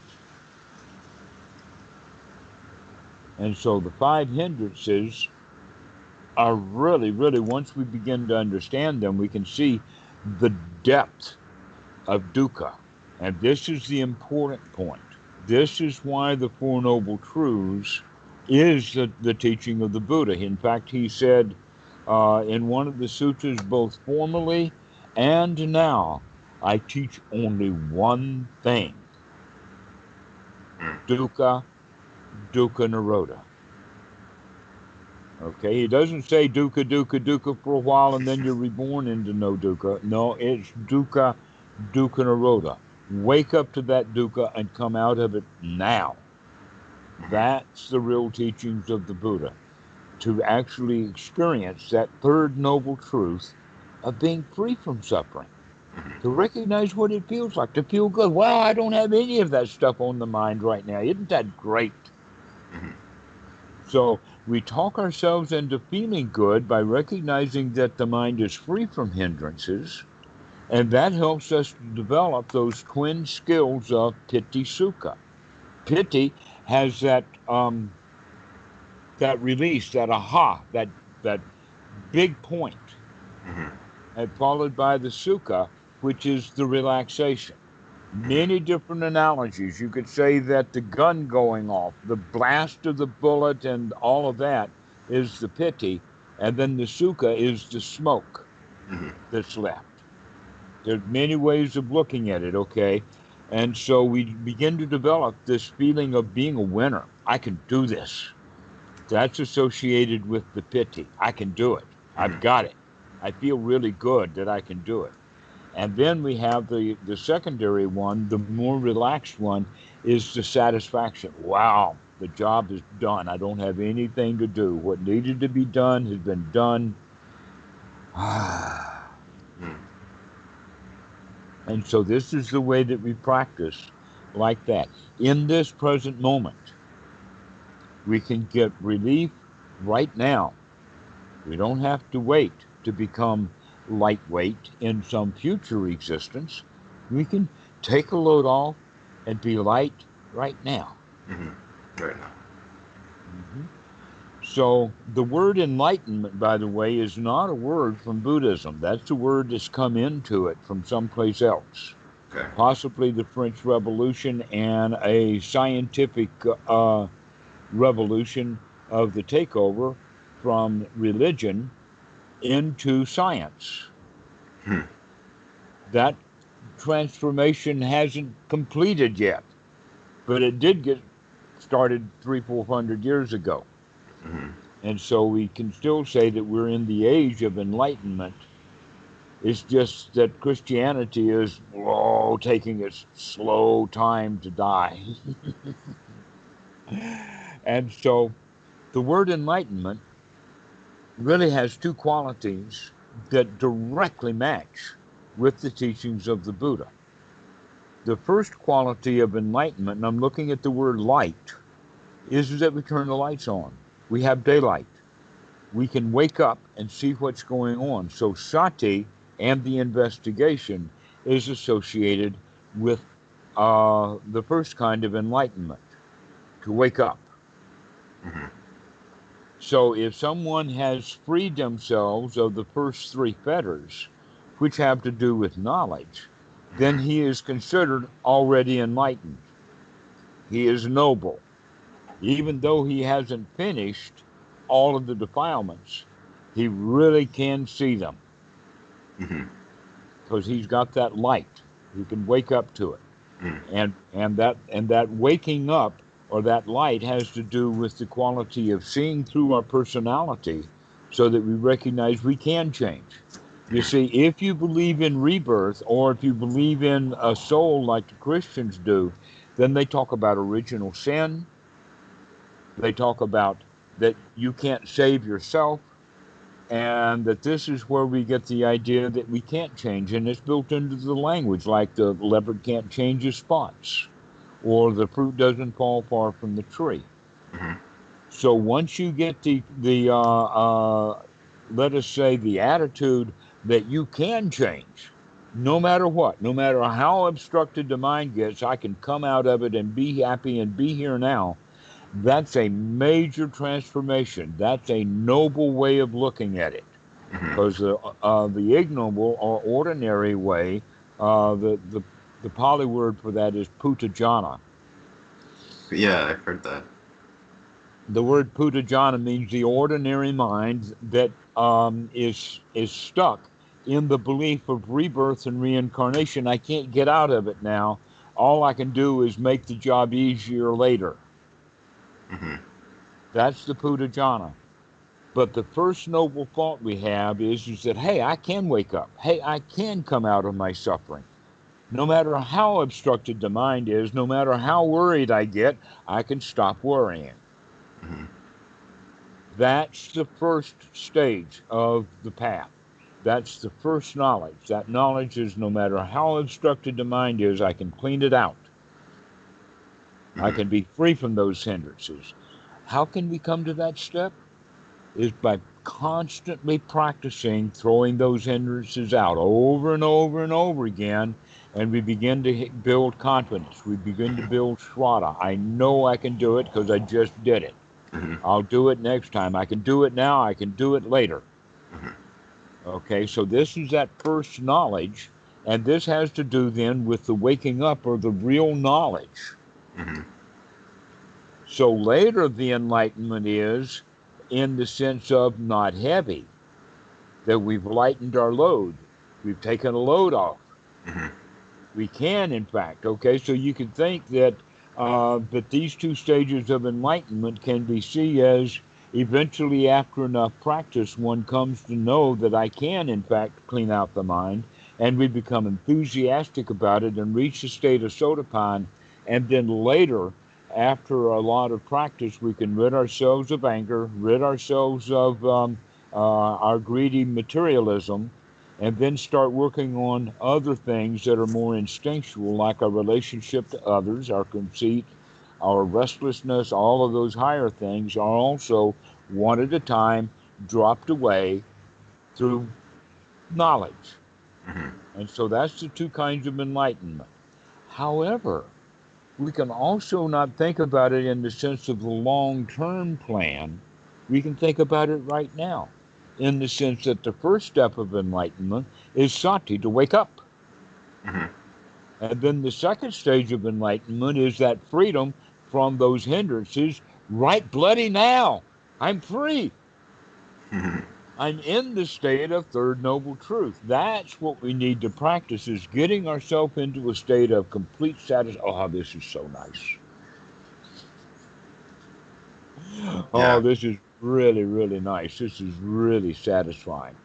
And so the five hindrances are really, really, once we begin to understand them, we can see the depth of dukkha. And this is the important point. This is why the Four Noble Truths is the teaching of the Buddha. In fact, he said in one of the sutras, both formerly and now, I teach only one thing: dukkha, dukkha nirodha. Okay, he doesn't say dukkha, dukkha, dukkha for a while and then you're reborn into no dukkha. No, it's dukkha, dukkha nirodha. Wake up to that dukkha and come out of it now. That's the real teachings of the Buddha. To actually experience that third noble truth of being free from suffering. To recognize what it feels like, to feel good. Wow, I don't have any of that stuff on the mind right now. Isn't that great? Mm-hmm. So we talk ourselves into feeling good by recognizing that the mind is free from hindrances, and that helps us to develop those twin skills of piti sukha. Piti has that release, that aha, that big point, Mm-hmm. and followed by the sukha, which is the relaxation. Mm-hmm. Many different analogies. You could say that the gun going off, the blast of the bullet, and all of that is the piti, and then the sukha is the smoke Mm-hmm. that's left. There's many ways of looking at it, okay? And so we begin to develop this feeling of being a winner. I can do this. That's associated with the piti. I can do it. I've Mm-hmm. got it. I feel really good that I can do it. And then we have the secondary one, the more relaxed one, is the satisfaction. Wow, The job is done. I don't have anything to do. What needed to be done has been done. And so this is the way that we practice like that. In this present moment, we can get relief right now. We don't have to wait to become lightweight in some future existence. We can take a load off and be light right now. Right now. So the word enlightenment, by the way, is not a word from Buddhism. That's a word that's come into it from someplace else. Okay. Possibly the French Revolution and a scientific revolution of the takeover from religion into science. That transformation hasn't completed yet, but it did get started 300-400 years ago. And so we can still say that we're in the age of enlightenment. It's just that Christianity is taking its slow time to die. And so the word enlightenment really has two qualities that directly match with the teachings of the Buddha. The first quality of enlightenment, and I'm looking at the word light, is that we turn the lights on. We have daylight. We can wake up and see what's going on. So sati and the investigation is associated with the first kind of enlightenment, to wake up. So if someone has freed themselves of the first three fetters, which have to do with knowledge, then he is considered already enlightened. He is noble. Even though he hasn't finished all of the defilements, he really can see them. Because he's got that light. He can wake up to it. And that waking up, or that light, has to do with the quality of seeing through our personality so that we recognize we can change. You see, if you believe in rebirth, or if you believe in a soul like the Christians do, then they talk about original sin. They talk about that you can't save yourself, and that this is where we get the idea that we can't change, and it's built into the language, like the leopard can't change his spots, or the fruit doesn't fall far from the tree. So once you get the let us say, the attitude that you can change, no matter what, no matter how obstructed the mind gets, I can come out of it and be happy and be here now. That's a major transformation. That's a noble way of looking at it. Because the ignoble or ordinary way, the Pali word for that is putajana. Yeah, I've heard that. The word putajana means the ordinary mind that is stuck in the belief of rebirth and reincarnation. I can't get out of it now. All I can do is make the job easier later. That's the putajana. But the first noble thought we have is that, hey, I can wake up. Hey, I can come out of my suffering. No matter how obstructed the mind is, no matter how worried I get, I can stop worrying. That's the first stage of the path. That's the first knowledge. That knowledge is, no matter how obstructed the mind is, I can clean it out. I can be free from those hindrances. How can we come to that step? Is by constantly practicing throwing those hindrances out over and over and over again, and we begin to build confidence. We begin to build shraddha. I know I can do it because I just did it. I'll do it next time. I can do it now. I can do it later. Okay, so this is that first knowledge, and this has to do then with the waking up, or the real knowledge. So later the enlightenment is in the sense of not heavy, that we've lightened our load. We've taken a load off. We can, in fact. Okay, so you can think that these two stages of enlightenment can be seen as eventually, after enough practice, one comes to know that I can, in fact, clean out the mind, and we become enthusiastic about it and reach the state of sotapan, and then later after a lot of practice, we can rid ourselves of anger, rid ourselves of our greedy materialism, and then start working on other things that are more instinctual, like our relationship to others, our conceit, our restlessness. All of those higher things are also one at a time dropped away through knowledge. Hmm. And so that's the two kinds of enlightenment. However, we can also not think about it in the sense of the long term plan. We can think about it right now in the sense that the first step of enlightenment is sati, to wake up. Hmm. And then the second stage of enlightenment is that freedom from those hindrances right bloody now. I'm free. Hmm. I'm in the state of third noble truth. That's what we need to practice, is getting ourselves into a state of complete satisfaction. Oh, this is so nice. Oh, Yeah. this is really, really nice. This is really satisfying.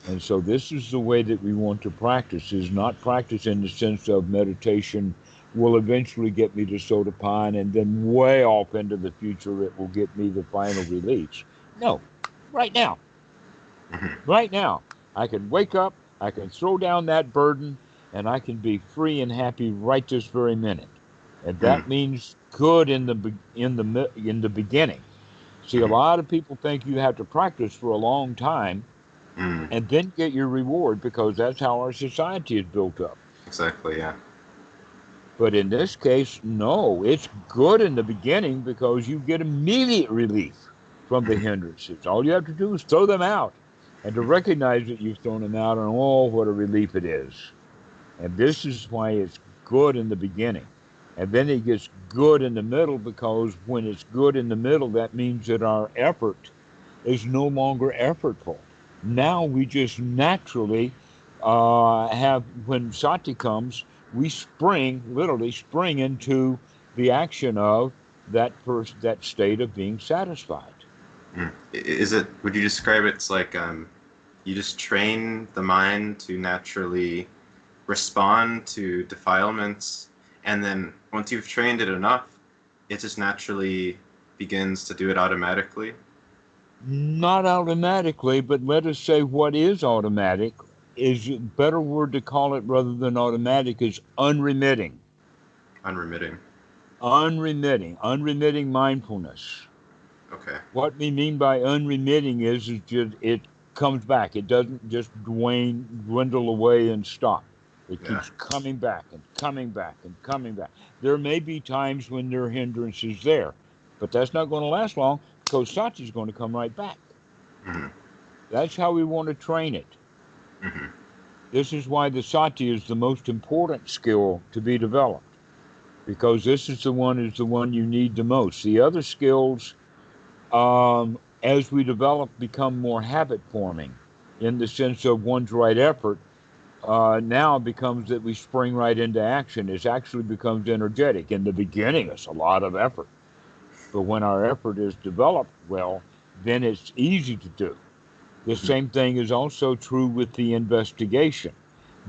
And so this is the way that we want to practice, is not practice in the sense of meditation will eventually get me to Sotapan and then way off into the future it will get me the final release. No, right now. Hmm. Right now, I can wake up, I can throw down that burden, and I can be free and happy right this very minute. And Hmm. that means good in the beginning. See, a Hmm. lot of people think you have to practice for a long time Hmm. and then get your reward, because that's how our society is built up. Exactly. Yeah. But in this case, no, it's good in the beginning because you get immediate relief from the Hmm. hindrances. All you have to do is throw them out, and to recognize that you've thrown them out, and oh, what a relief it is. And this is why it's good in the beginning. And then it gets good in the middle, because when it's good in the middle, that means that our effort is no longer effortful. Now we just naturally have, when sati comes, we spring, literally spring into the action of that state of being satisfied. Is it? Would you describe it? It's like you just train the mind to naturally respond to defilements, and then once you've trained it enough, it just naturally begins to do it automatically. Not automatically, but let us say what is automatic is a better word to call it rather than automatic is unremitting. Unremitting. Unremitting mindfulness. Okay. What we mean by unremitting is just it comes back. It doesn't just dwindle away and stop. It Yeah. keeps coming back and coming back and coming back. There may be times when there are hindrances there, but that's not going to last long, because sati is going to come right back. Hmm. That's how we want to train it. Hmm. This is why the sati is the most important skill to be developed, because this is the one you need the most. The other skills, as we develop, become more habit forming in the sense of one's right effort. Now it becomes that we spring right into action. It actually becomes energetic. In the beginning, it's a lot of effort. But when our effort is developed well, then it's easy to do. The Hmm. same thing is also true with the investigation,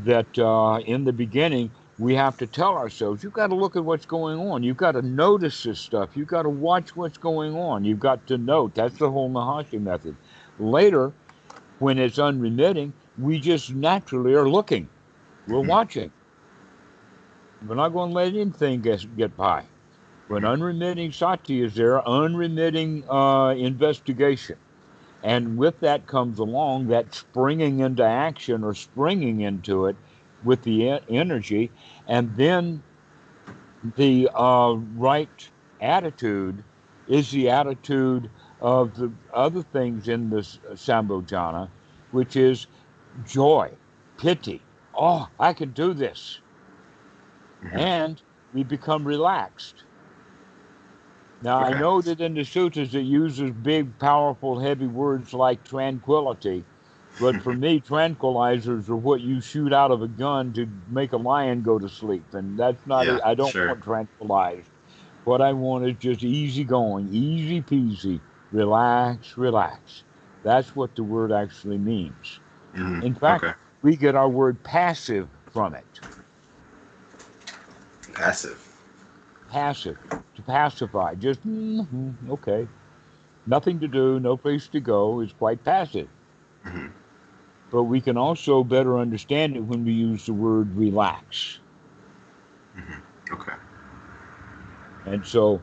that in the beginning, we have to tell ourselves, you've got to look at what's going on. You've got to notice this stuff. You've got to watch what's going on. You've got to note. That's the whole Nahashi method. Later, when it's unremitting, we just naturally are looking. We're Hmm. watching. We're not going to let anything get by. When Hmm. unremitting sati is there, unremitting investigation. And with that comes along that springing into action, or springing into it with the energy. And then the right attitude is the attitude of the other things in this Sambhojana, which is joy, pity. Oh, I can do this. Hmm. And we become relaxed. Now, I Okay. know that in the sutras it uses big, powerful, heavy words like tranquility, but for me, tranquilizers are what you shoot out of a gun to make a lion go to sleep, and that's not Yeah. it. I don't Sure. want tranquilized. What I want is just easy going, easy peasy, relax, relax. That's what the word actually means. Hmm. In fact, Okay. we get our word passive from it. Passive. passive, to pacify. Just, okay. Nothing to do, no place to go, is quite passive. Mm-hmm. But we can also better understand it when we use the word relax. Mm-hmm. Okay. And so,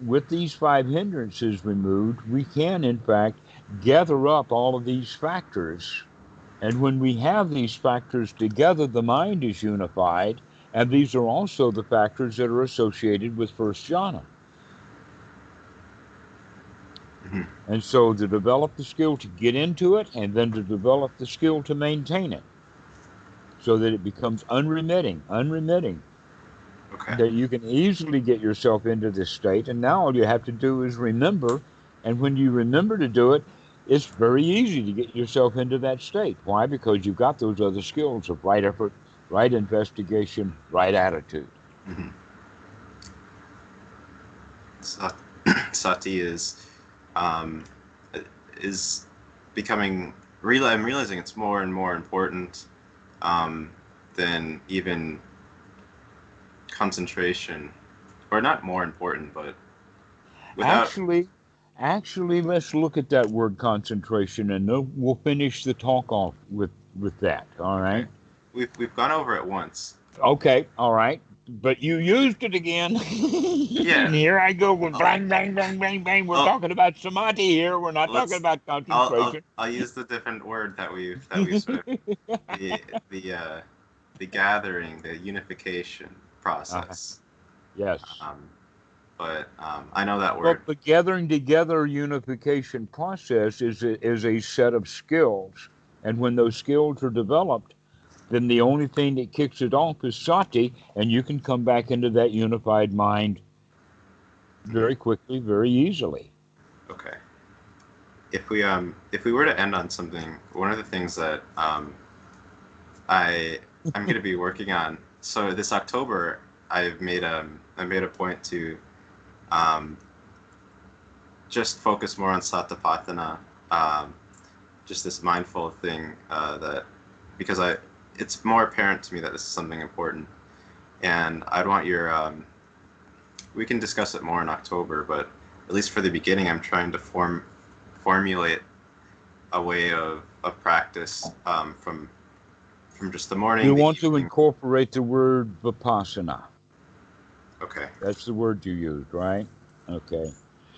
with these 5 hindrances removed, we can, in fact, gather up all of these factors. And when we have these factors together, the mind is unified. And these are also the factors that are associated with first jhana. Mm-hmm. And so to develop the skill to get into it, and then to develop the skill to maintain it, so that it becomes unremitting, Okay. that you can easily get yourself into this state. And now all you have to do is remember. And when you remember to do it, it's very easy to get yourself into that state. Why? Because you've got those other skills of right effort, right investigation, right attitude. Mm-hmm. Sati um, is becoming real. I'm realizing it's more and more important than even concentration, or not more important, but without. Actually, let's look at that word concentration, and we'll finish the talk off with that. All Okay, right. we've gone over it once. Okay. All right. But you used it again. Yeah. And here I go with bang, bang, bang, bang, bang. We're I'll, talking about samadhi here. We're not talking let's. about I'll concentration. I'll use the different word that we've sort of the the uh, the gathering, the unification process. Yes. But I know that Well, word. the gathering together unification process is a set of skills. And when those skills are developed, then the only thing that kicks it off is sati, and you can come back into that unified mind very quickly, very easily. Okay. If we were to end on something, one of the things that I'm going to be working on. So this October, I made a point to just focus more on satipatthana, just this mindful thing that because it's more apparent to me that this is something important, and I'd want your we can discuss it more in October, but at least for the beginning, I'm trying to formulate a way of practice from just the morning, You the want to evening. incorporate the word vipassana. Okay. That's the word you used, right? Okay.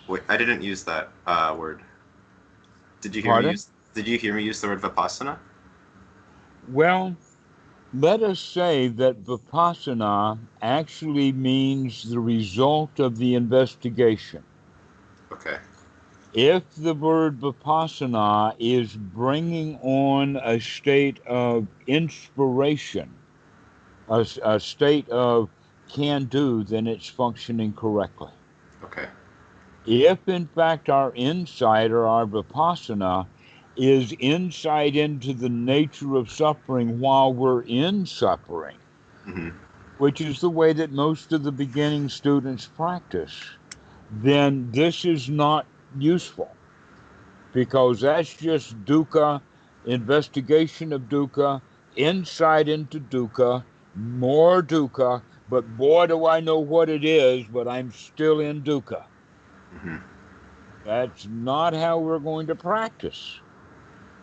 Wait, I didn't use that word. Did you hear me Pardon? use? Did you hear me use the word vipassana? Well, let us say that vipassana actually means the result of the investigation. Okay. If the word vipassana is bringing on a state of inspiration, a state of can do, then it's functioning correctly. Okay. If in fact our insight or our vipassana is insight into the nature of suffering while we're in suffering, Mm-hmm. which is the way that most of the beginning students practice, then this is not useful, because that's just dukkha, investigation of dukkha, insight into dukkha, more dukkha, but boy, do I know what it is, but I'm still in dukkha. Mm-hmm. That's not how we're going to practice.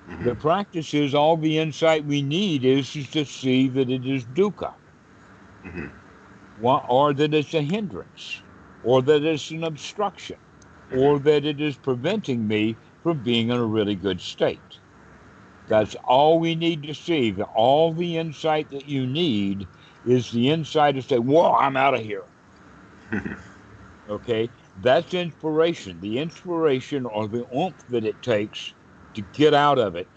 Mm-hmm. The practice is all the insight we need is to see that it is dukkha, Mm-hmm. or that it's a hindrance, or that it's an obstruction, or Mm-hmm. that it is preventing me from being in a really good state. That's all we need to see. All the insight that you need is the insight to say, whoa, I'm out of here. Mm-hmm. Okay? That's inspiration. The inspiration or the oomph that it takes to get out of it,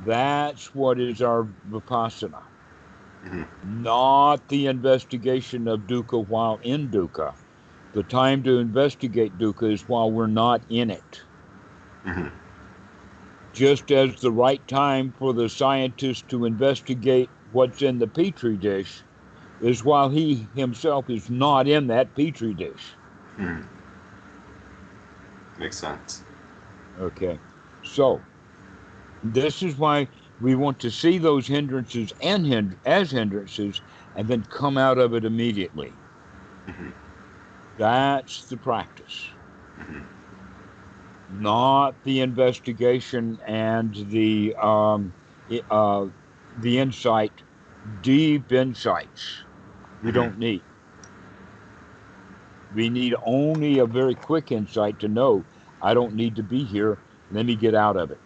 that's what is our vipassana. Mm-hmm. Not the investigation of dukkha while in dukkha. The time to investigate dukkha is while we're not in it. Mm-hmm. Just as the right time for the scientist to investigate what's in the petri dish is while he himself is not in that petri dish. Mm-hmm. Makes sense. Okay. So, this is why we want to see those hindrances as hindrances and then come out of it immediately. Mm-hmm. That's the practice, Mm-hmm. not the investigation and the insight, deep insights. We Mm-hmm. don't need. We need only a very quick insight to know I don't need to be here. Let me get out of it.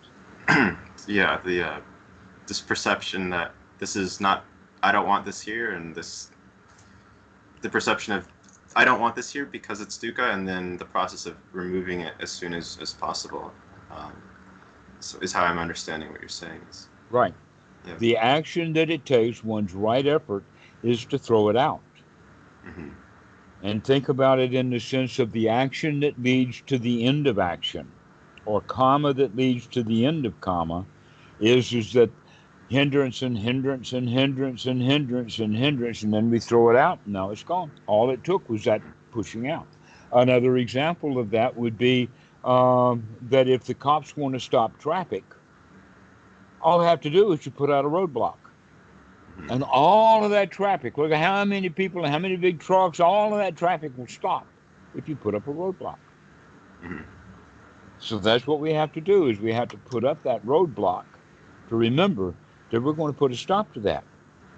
Yeah, the this perception that this is not, I don't want this here, and the perception of I don't want this here because it's dukkha, and then the process of removing it as soon as possible. Um, so is how I'm understanding what you're saying. Is Right. yeah. The action that it takes, one's right effort, is to throw it out. Mm-hmm. And think about it in the sense of the action that leads to the end of action, or karma that leads to the end of karma, is that hindrance and hindrance and hindrance and hindrance and hindrance, and then we throw it out, and now it's gone. All it took was that pushing out. Another example of that would be that if the cops want to stop traffic, all they have to do is to put out a roadblock. Mm-hmm. And all of that traffic, look at how many people and how many big trucks, all of that traffic will stop if you put up a roadblock. Mm-hmm. So that's what we have to do, is we have to put up that roadblock to remember that we're going to put a stop to that.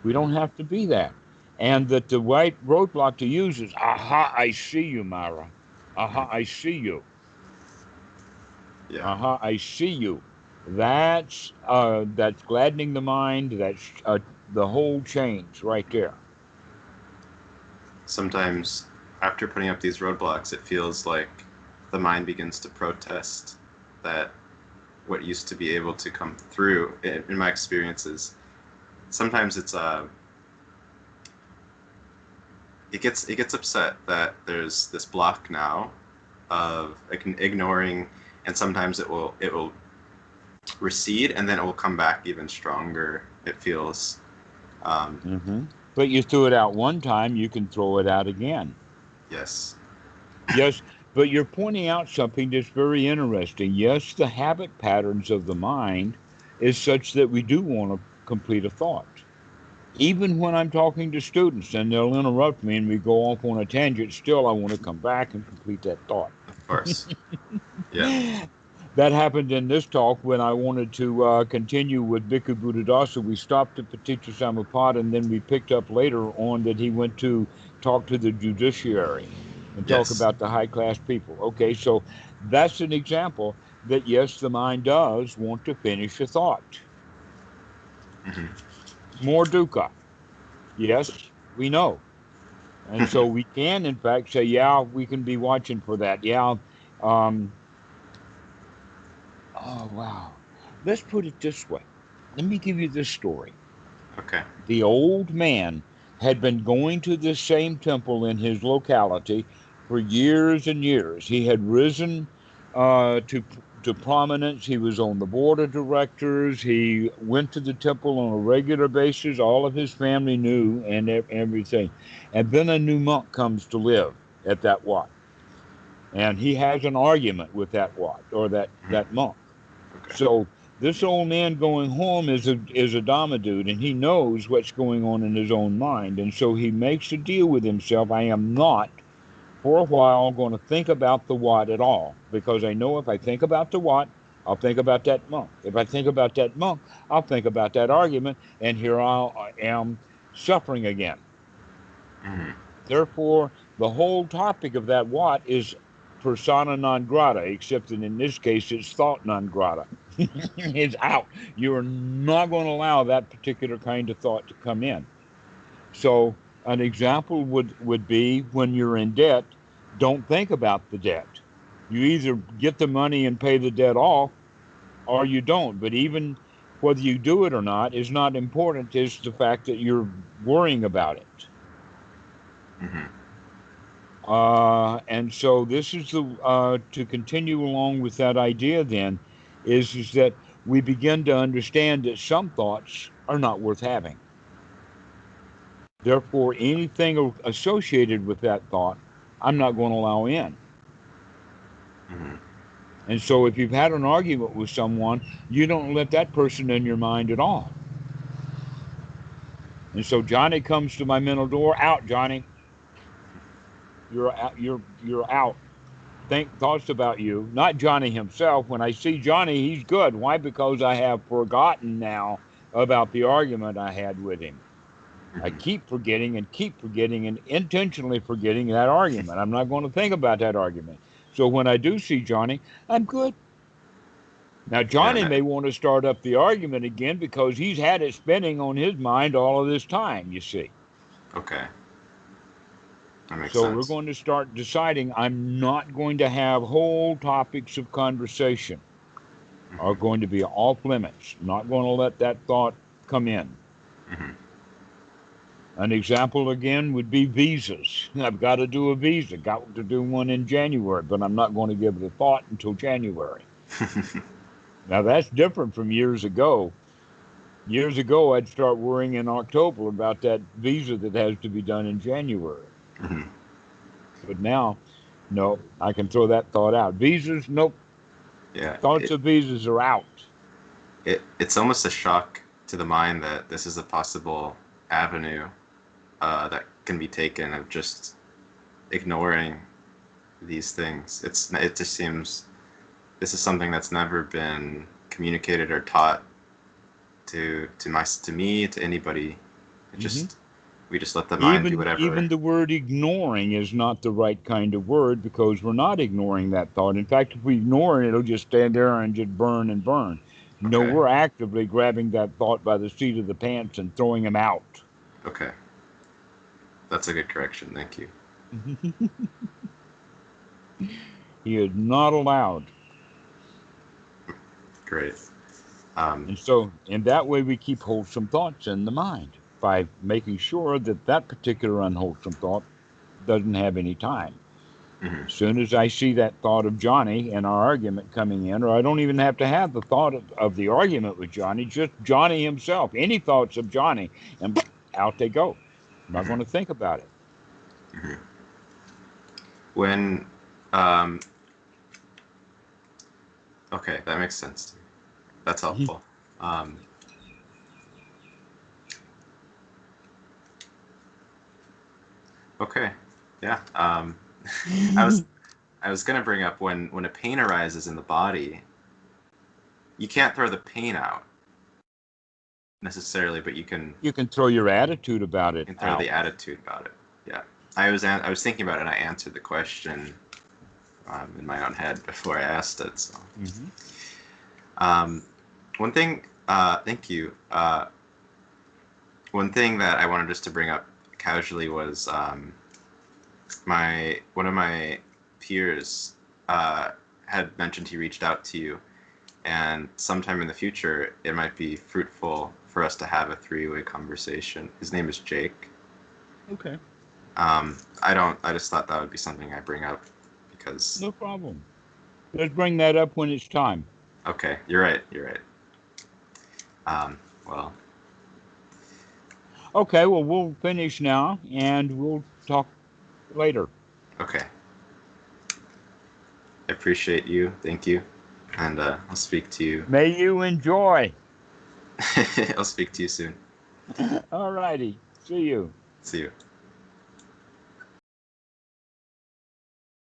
We don't have to be that. And that the right roadblock to use is, aha, I see you, Mara. Aha, I see you. Yeah. Aha, I see you. That's gladdening the mind. That's the whole change right there. Sometimes after putting up these roadblocks, it feels like the mind begins to protest that what used to be able to come through. In my experiences, sometimes it gets upset that there's this block now of ignoring, and sometimes it will recede, and then it will come back even stronger. It feels. Mm-hmm. But you threw it out one time, you can throw it out again. Yes. Yes, but you're pointing out something that's very interesting. Yes, the habit patterns of the mind is such that we do want to complete a thought. Even when I'm talking to students and they'll interrupt me and we go off on a tangent, still I want to come back and complete that thought. Of course. Yeah. That happened in this talk when I wanted to continue with Bhikkhu Buddhadasa. We stopped at Paticca Samuppada, and then we picked up later on that he went to talk to the judiciary and talk Yes. about the high class people. Okay, so that's an example that yes, the mind does want to finish a thought. Mm-hmm. More dukkha. Yes, we know. And so we can, in fact, say, yeah, we can be watching for that. Yeah. Um, oh, wow. Let's put it this way. Let me give you this story. Okay. The old man had been going to this same temple in his locality for years and years. He had risen to prominence. He was on the board of directors. He went to the temple on a regular basis. All of his family knew and everything. And then a new monk comes to live at that wat. And he has an argument with that wat or Mm-hmm. that monk. Okay. So this old man going home is a Dhamma dude, and he knows what's going on in his own mind, and so he makes a deal with himself. I am not, for a while, going to think about the what at all, because I know if I think about the what, I'll think about that monk. If I think about that monk, I'll think about that argument, and here I am suffering again. Mm-hmm. Therefore, the whole topic of that what is persona non grata, except that in this case it's thought non grata. It's out. You're not going to allow that particular kind of thought to come in. So an example would be when you're in debt, don't think about the debt. You either get the money and pay the debt off or you don't. But even whether you do it or not is not important. It's the fact that you're worrying about it. Mm-hmm. And so this is the to continue along with that idea then is that we begin to understand that some thoughts are not worth having. Therefore, anything associated with that thought, I'm not going to allow in. Mm-hmm. And so if you've had an argument with someone, you don't let that person in your mind at all. And so Johnny comes to my mental door, out, Johnny. You're out. Think thoughts about you, not Johnny himself. When I see Johnny, he's good. Why? Because I have forgotten now about the argument I had with him. I Mhm. keep forgetting and intentionally forgetting that argument. I'm not going to think about that argument. So when I do see Johnny, I'm good. Now, Yeah, Johnny may want to start up the argument again because he's had it spinning on his mind all of this time, you see. okay. That makes So we're sense. going to start deciding I'm not going to have whole topics of conversation are Hmm. going to be off limits. I'm not going to let that thought come in. Hmm. An example again would be visas. I've got to do a visa, got to do one in January, but I'm not going to give it a thought until January. Now that's different from years ago. Years ago, I'd start worrying in October about that visa that has to be done in January. Hmm. But now, no, I can throw that thought out. Visas, nope. Yeah, Thoughts of visas are out. it's almost a shock to the mind that this is a possible avenue that can be taken of just ignoring these things. It just seems this is something that's never been communicated or taught to me, to anybody. It Hmm. just we just let the mind do Even whatever. the word ignoring is not the right kind of word because we're not ignoring that thought. In fact, if we ignore it, it'll just stand there and just burn and burn. No, Okay. we're actively grabbing that thought by the seat of the pants and throwing him out. Okay. That's a good correction. Thank you. He is not allowed. Great. And so, in that way, we keep wholesome thoughts in the mind by making sure that that particular unwholesome thought doesn't have any time. Mhm. As soon as I see that thought of Johnny and our argument coming in, or I don't even have to have the thought of the argument with Johnny, just Johnny himself, any thoughts of Johnny, and out they go. I'm not Mhm. going to think about it. Mhm. When um, okay, that makes sense. That's helpful. Um, okay. Yeah. I was I was gonna bring up when a pain arises in the body, you can't throw the pain out necessarily, but You can throw your attitude about it can throw the out. attitude about it. Yeah. I was thinking about it and I answered the question in my own head before I asked it. So Hmm. um, one thing, thank you. One thing that I wanted just to bring up casually was my one of my peers had mentioned he reached out to you, and sometime in the future it might be fruitful for us to have a three-way conversation. His name is Jake. Okay, I just thought that would be something I bring up because no problem. Let's bring that up when it's time. okay, you're right. You're right. Well, Okay, well, we'll finish now and we'll talk later. okay. I appreciate you. Thank you. And I'll speak to you. May you enjoy. I'll speak to you soon. All righty. See you. See you.